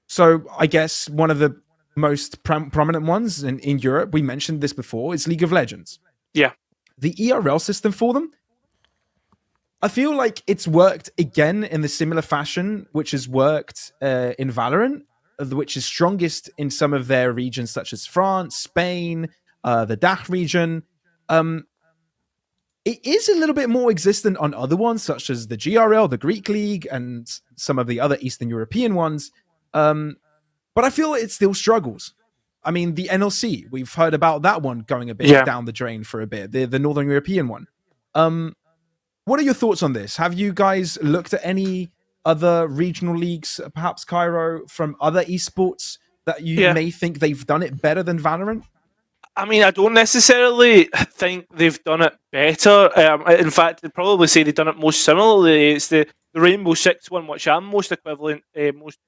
So I guess one of the most prominent ones in Europe, we mentioned this before, is League of Legends. Yeah. The ERL system for them, I feel like it's worked again in the similar fashion which has worked in Valorant, which is strongest in some of their regions such as France, Spain, the DACH region. It is a little bit more existent on other ones such as the GRL, the Greek League, and some of the other Eastern European ones. But I feel it still struggles. I mean, the NLC, we've heard about that one going a bit down the drain for a bit, the Northern European one. What are your thoughts on this? Have you guys looked at any other regional leagues, perhaps Kairo, from other esports that you may think they've done it better than Valorant? I mean, I don't necessarily think they've done it better. In fact, I'd probably say they've done it most similarly. It's the Rainbow Six one, which I'm most equivalent, most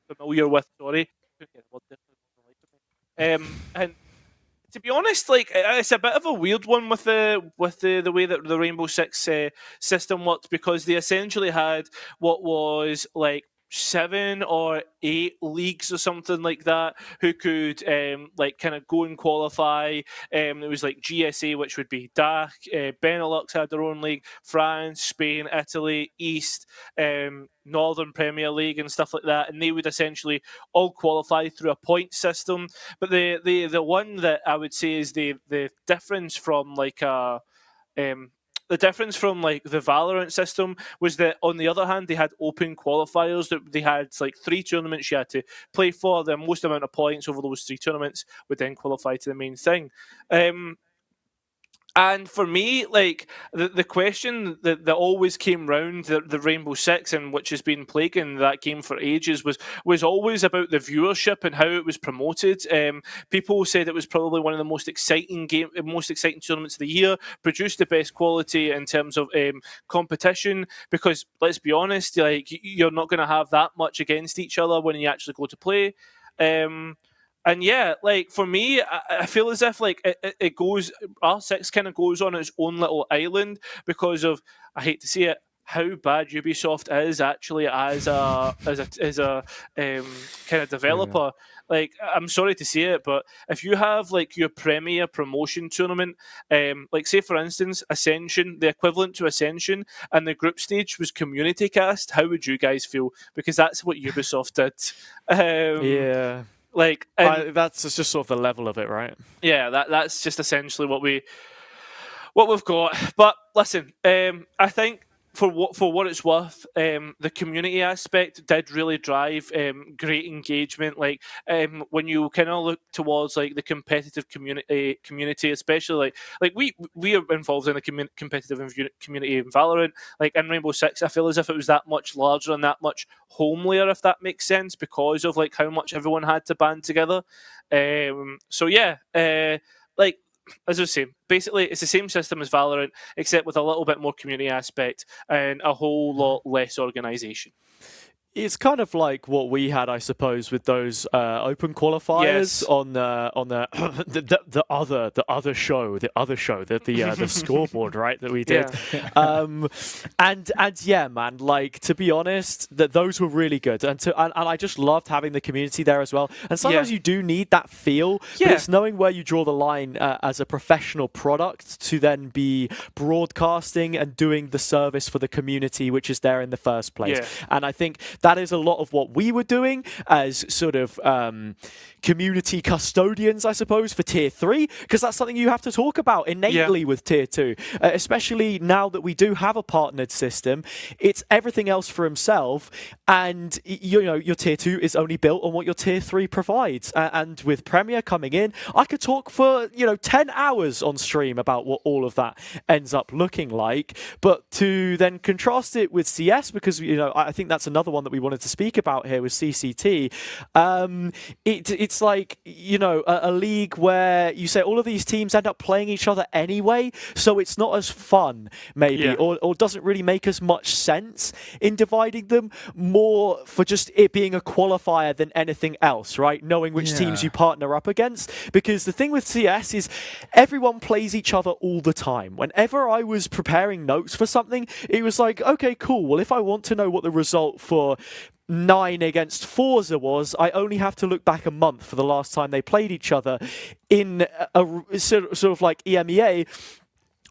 familiar with. Sorry, and to be honest, like it's a bit of a weird one with the way that the Rainbow Six system worked, because they essentially had what was like 7 or 8 leagues or something like that who could like kind of go and qualify. It was like GSA, which would be DACH, Benelux had their own league, France, Spain, Italy, East, Northern Premier League and stuff like that, and they would essentially all qualify through a point system. But the one that I would say is the difference from like a the difference from like the Valorant system was that, on the other hand, they had open qualifiers. That they had like 3 tournaments you had to play for. The most amount of points over those 3 tournaments would then qualify to the main thing. And for me, like the question that always came round the Rainbow Six, and which has been plaguing that game for ages, was always about the viewership and how it was promoted. People said it was probably one of the most exciting tournaments of the year, produced the best quality in terms of competition. Because let's be honest, like you're not going to have that much against each other when you actually go to play. And yeah, like for me, I feel as if like it goes, R6 kind of goes on its own little island because of, I hate to say it, how bad Ubisoft is actually as a kind of developer. Like, I'm sorry to say it, but if you have like your premier promotion tournament, like say for instance Ascension, the equivalent to Ascension, and the group stage was Community Cast, how would you guys feel? Because that's what Ubisoft did. Like, that's just sort of the level of it, right? Yeah, that's just essentially what we've got. But listen, I think for what it's worth, the community aspect did really drive great engagement. Like, when you kind of look towards like the competitive community, especially like we are involved in the competitive community in Valorant. Like in Rainbow Six, I feel as if it was that much larger and that much homelier, if that makes sense, because of like how much everyone had to band together. So yeah, like, as I was saying, basically it's the same system as Valorant, except with a little bit more community aspect and a whole lot less organisation. It's kind of like what we had, I suppose, with those open qualifiers on the other show, the scoreboard, right? That we did, and yeah, man. Like, to be honest, that those were really good, and I just loved having the community there as well. And sometimes you do need that feel, but it's knowing where you draw the line as a professional product to then be broadcasting and doing the service for the community, which is there in the first place. And I think that is a lot of what we were doing as sort of community custodians, I suppose, for Tier 3, because that's something you have to talk about innately with Tier 2, especially now that we do have a partnered system. It's everything else for himself, and your Tier 2 is only built on what your Tier 3 provides. And with Premier coming in, I could talk for 10 hours on stream about what all of that ends up looking like. But to then contrast it with CS, because I think that's another one that we wanted to speak about here with CCT. It's like a league where you say all of these teams end up playing each other anyway, so it's not as fun maybe, or doesn't really make as much sense in dividing them, more for just it being a qualifier than anything else, right? Knowing which teams you partner up against, because the thing with CS is everyone plays each other all the time. Whenever I was preparing notes for something, it was like, okay, cool, well, if I want to know what the result for 9 against Forza was, I only have to look back a month for the last time they played each other in a sort of like EMEA,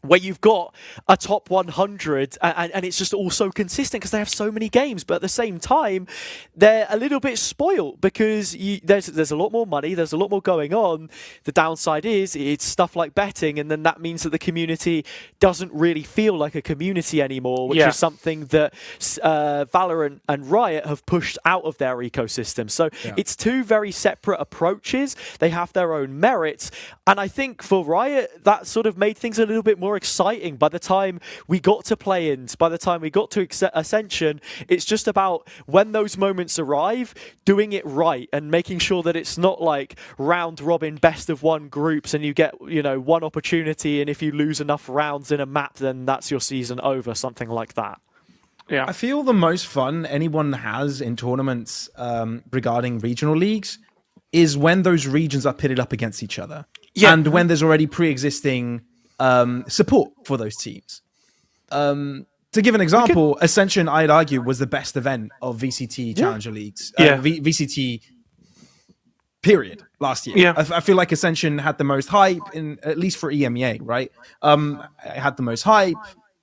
where you've got a top 100 and it's just all so consistent because they have so many games. But at the same time, they're a little bit spoiled because there's a lot more money, there's a lot more going on. The downside is it's stuff like betting, and then that means that the community doesn't really feel like a community anymore, which is something that Valorant and Riot have pushed out of their ecosystem. So it's two very separate approaches. They have their own merits. And I think for Riot, that sort of made things a little bit more exciting. By the time we got to play-ins, by the time we got to Ascension, it's just about when those moments arrive, doing it right and making sure that it's not like round robin best of one groups and you get one opportunity, and if you lose enough rounds in a map, then that's your season over, something like that. I feel the most fun anyone has in tournaments regarding regional leagues is when those regions are pitted up against each other, and when there's already pre-existing support for those teams. To give an example, Ascension, I'd argue, was the best event of VCT Challenger Leagues. VCT period last year. I feel like Ascension had the most hype, at least for EMEA, right? It had the most hype.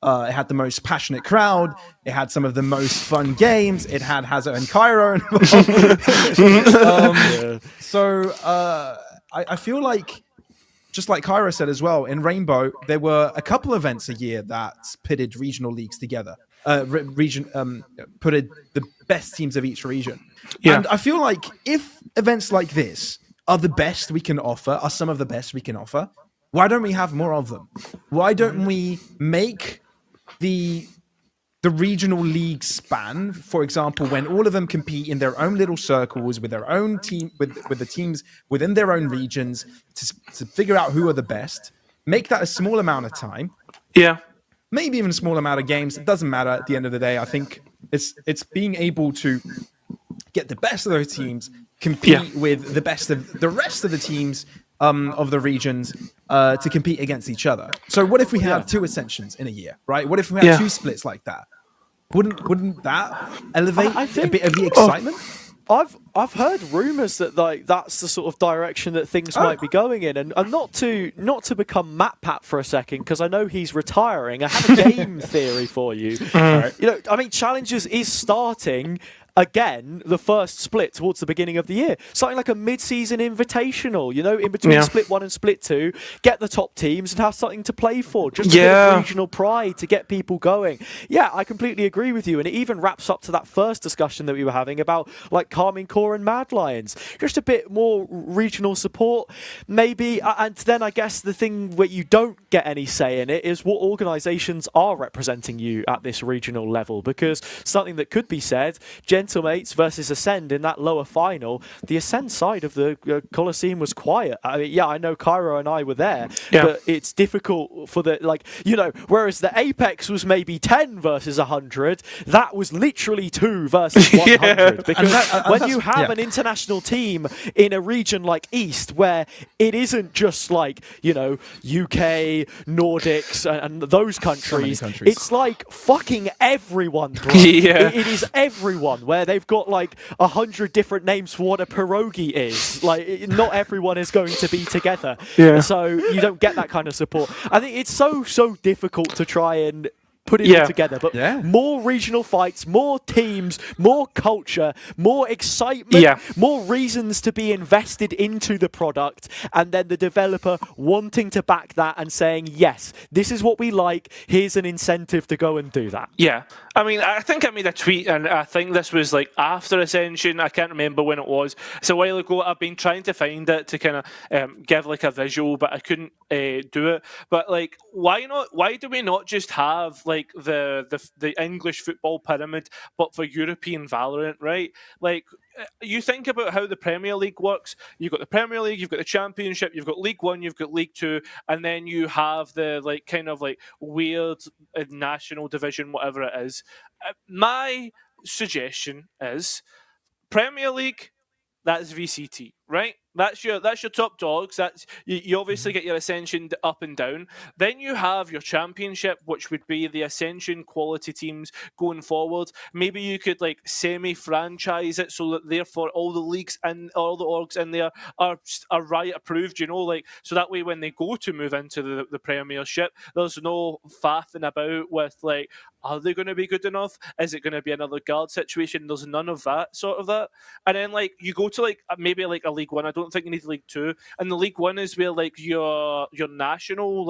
It had the most passionate crowd. It had some of the most fun games. It had Hazza and Kairo involved. So I feel like, just like Kairo said as well, in Rainbow, there were a couple events a year that pitted regional leagues together, pitted the best teams of each region. And I feel like if events like this are the best we can offer, are some of the best we can offer, why don't we have more of them? Why don't we make the regional league span, for example, when all of them compete in their own little circles with their own team, with the teams within their own regions to figure out who are the best, make that a small amount of time. Maybe even a small amount of games. It doesn't matter at the end of the day. I think it's being able to get the best of those teams, compete with the best of the rest of the teams of the regions to compete against each other. So what if we have 2 Ascensions in a year, right? What if we have 2 splits like that? Wouldn't that elevate a bit of the excitement? I've heard rumours that like that's the sort of direction that things might be going in, and not to become Matt Pat for a second, because I know he's retiring. I have a game theory for you. You know, I mean, Challengers is starting again the first split towards the beginning of the year, something like a mid-season invitational, you know, in between split 1 and split 2, get the top teams and have something to play for, just a bit of regional pride to get people going. Yeah, I completely agree with you, and it even wraps up to that first discussion that we were having about like Carmine Core and Mad Lions, just a bit more regional support maybe. And then I guess the thing where you don't get any say in it is what organisations are representing you at this regional level, because something that could be said, Gentlemates versus Ascend in that lower final, the Ascend side of the Coliseum was quiet. I mean, yeah, I know Kairo and I were there, but it's difficult for the, like, you know, whereas the Apex was maybe 10 versus 100, that was literally 2 versus 100. Because when you have an international team in a region like East, where it isn't just like, you know, UK, Nordics, and those countries, it's like fucking everyone, bro. It is everyone, where they've got like 100 different names for what a pierogi is. Like, not everyone is going to be together. So you don't get that kind of support. I think it's so difficult to try and put it all together, but more regional fights, more teams, more culture, more excitement, more reasons to be invested into the product, and then the developer wanting to back that and saying, yes, this is what we like, here's an incentive to go and do that. I mean, I think I made a tweet, and I think this was like after Ascension. I can't remember when it was. It's a while ago. I've been trying to find it to kind of give like a visual, but I couldn't do it. But like, why not? Why do we not just have like the English football pyramid, but for European Valorant, right? Like, you think about how the Premier League works. You've got the Premier League, you've got the Championship, you've got League One, you've got League Two, and then you have the like kind of like weird national division, whatever it is. My suggestion is Premier League. That's VCT, right? That's your top dogs. That's you obviously get your Ascension up and down. Then you have your Championship, which would be the Ascension quality teams going forward. Maybe you could like semi-franchise it so that therefore all the leagues and all the orgs in there are riot approved, you know, like so that way when they go to move into the Premiership, there's no faffing about with like, are they going to be good enough? Is it going to be another guard situation? There's none of that sort of that. And then like you go to like maybe like a League One. I don't think you need League Two. And the League One is where like your national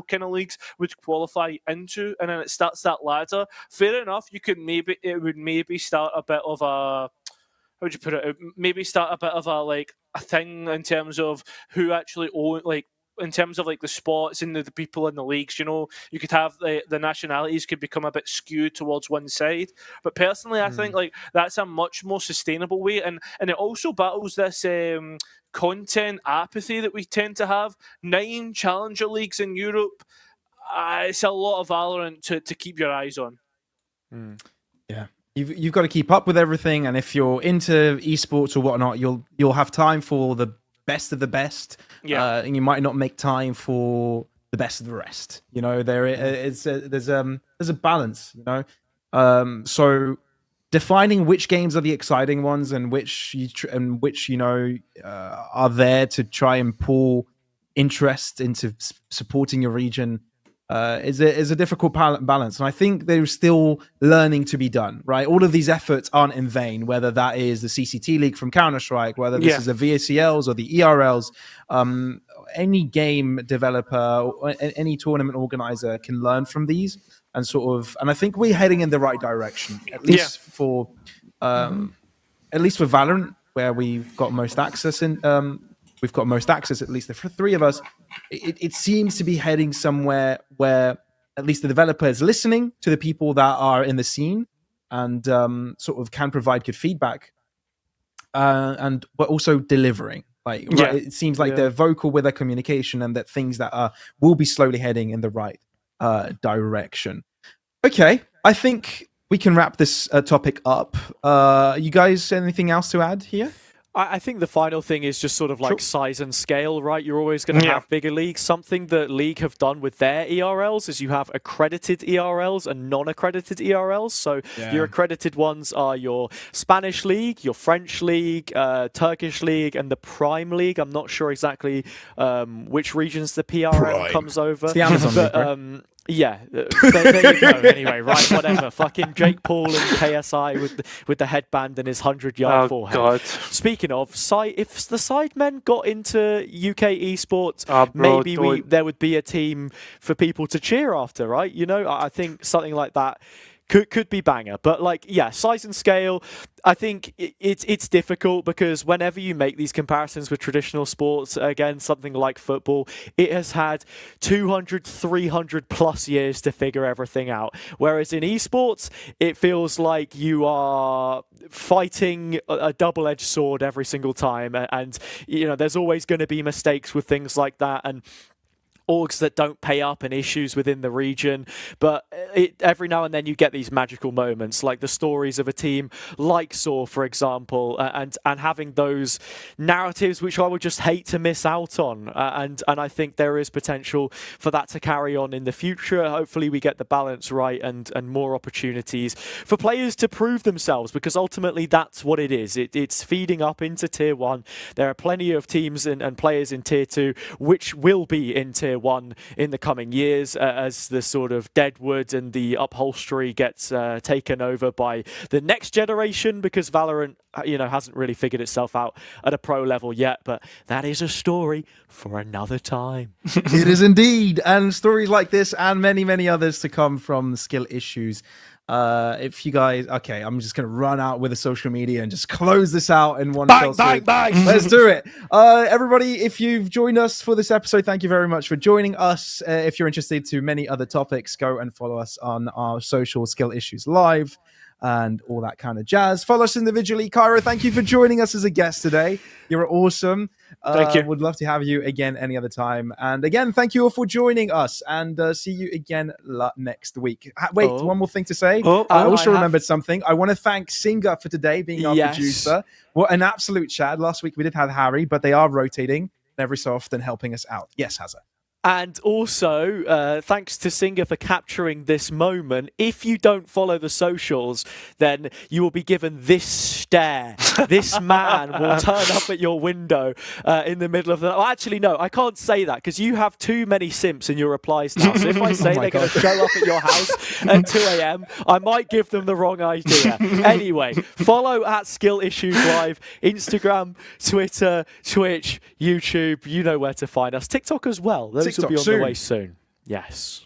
kind of leagues would qualify into, and then it starts that ladder. Fair enough. It would maybe start a bit of a, how would you put it? Maybe start a bit of a like a thing in terms of who actually own, like in terms of like the spots and the people in the leagues, you know, you could have the nationalities could become a bit skewed towards one side. But personally, I think like that's a much more sustainable way, and it also battles this content apathy that we tend to have. 9 challenger leagues in Europe, it's a lot of Valorant to keep your eyes on. Yeah. You've got to keep up with everything, and if you're into esports or whatnot, you'll have time for the best of the best, and you might not make time for the best of the rest. You know, there's a balance. You know, so defining which games are the exciting ones and which are there to try and pull interest into supporting your region is a difficult balance, and I think there's still learning to be done. Right, all of these efforts aren't in vain. Whether that is the CCT League from Counter-Strike, whether this is the VACLs or the ERLs, any game developer or any tournament organizer can learn from these and and I think we're heading in the right direction, at least for Valorant, where we've got most access in. We've got most access, at least the 3 of us. It seems to be heading somewhere where at least the developer is listening to the people that are in the scene and sort of can provide good feedback, but also delivering. Right, it seems like they're vocal with their communication, and that things that will be slowly heading in the right direction. Okay, I think we can wrap this topic up. You guys, anything else to add here? I think the final thing is just sort of like size and scale, right? You're always going to have bigger leagues. Something that League have done with their ERLs is you have accredited ERLs and non-accredited ERLs. So your accredited ones are your Spanish League, your French League, Turkish League, and the Prime League. I'm not sure exactly which regions the PRM comes over. It's the Amazon League, right? Yeah, there you go. Anyway, right, whatever. Fucking Jake Paul and KSI with the headband and his 100-yard forehead. God. Speaking of, if the Sidemen got into UK esports, maybe there would be a team for people to cheer after, right? You know, I think something like that could be banger. But like, yeah, size and scale, I think it's difficult because whenever you make these comparisons with traditional sports, again, something like football, it has had 200, 300 plus years to figure everything out. Whereas in esports, it feels like you are fighting a double-edged sword every single time. And you know, there's always going to be mistakes with things like that. And orgs that don't pay up and issues within the region, but every now and then you get these magical moments, like the stories of a team like Saw, for example, and having those narratives which I would just hate to miss out on. And I think there is potential for that to carry on in the future. Hopefully we get the balance right and more opportunities for players to prove themselves, because ultimately that's what it is. It's feeding up into Tier 1. There are plenty of teams and players in Tier 2 which will be in Tier 1 in the coming years as the sort of deadwood and the upholstery gets taken over by the next generation, because Valorant, you know, hasn't really figured itself out at a pro level yet. But that is a story for another time. It is indeed, and stories like this and many, many others to come from the skill issues. If you guys, okay, I'm just going to run out with the social media and just close this out in one fell swoop. Bang. Let's do it. Everybody, if you've joined us for this episode, thank you very much for joining us. If you're interested to many other topics, go and follow us on our social Skill Issues Live and all that kind of jazz. Follow us individually. Kairo, thank you for joining us as a guest today. You're awesome. Thank you. Would love to have you again any other time. And again, thank you all for joining us, and see you again next week. Wait, one more thing to say. I also remembered something. I want to thank Singer for today being our producer. What an absolute chat. Last week we did have Harry, but they are rotating every so often, helping us out. Yes, Hazza. And also, thanks to Singer for capturing this moment. If you don't follow the socials, then you will be given this stare. This man will turn up at your window in the middle of the... Oh, actually, no, I can't say that because you have too many simps in your replies now. So if I say they're going to show up at your house at 2 a.m, I might give them the wrong idea. Anyway, follow at Skill Issues Live, Instagram, Twitter, Twitch, YouTube. You know where to find us. TikTok as well. Those will be on the way soon. Yes.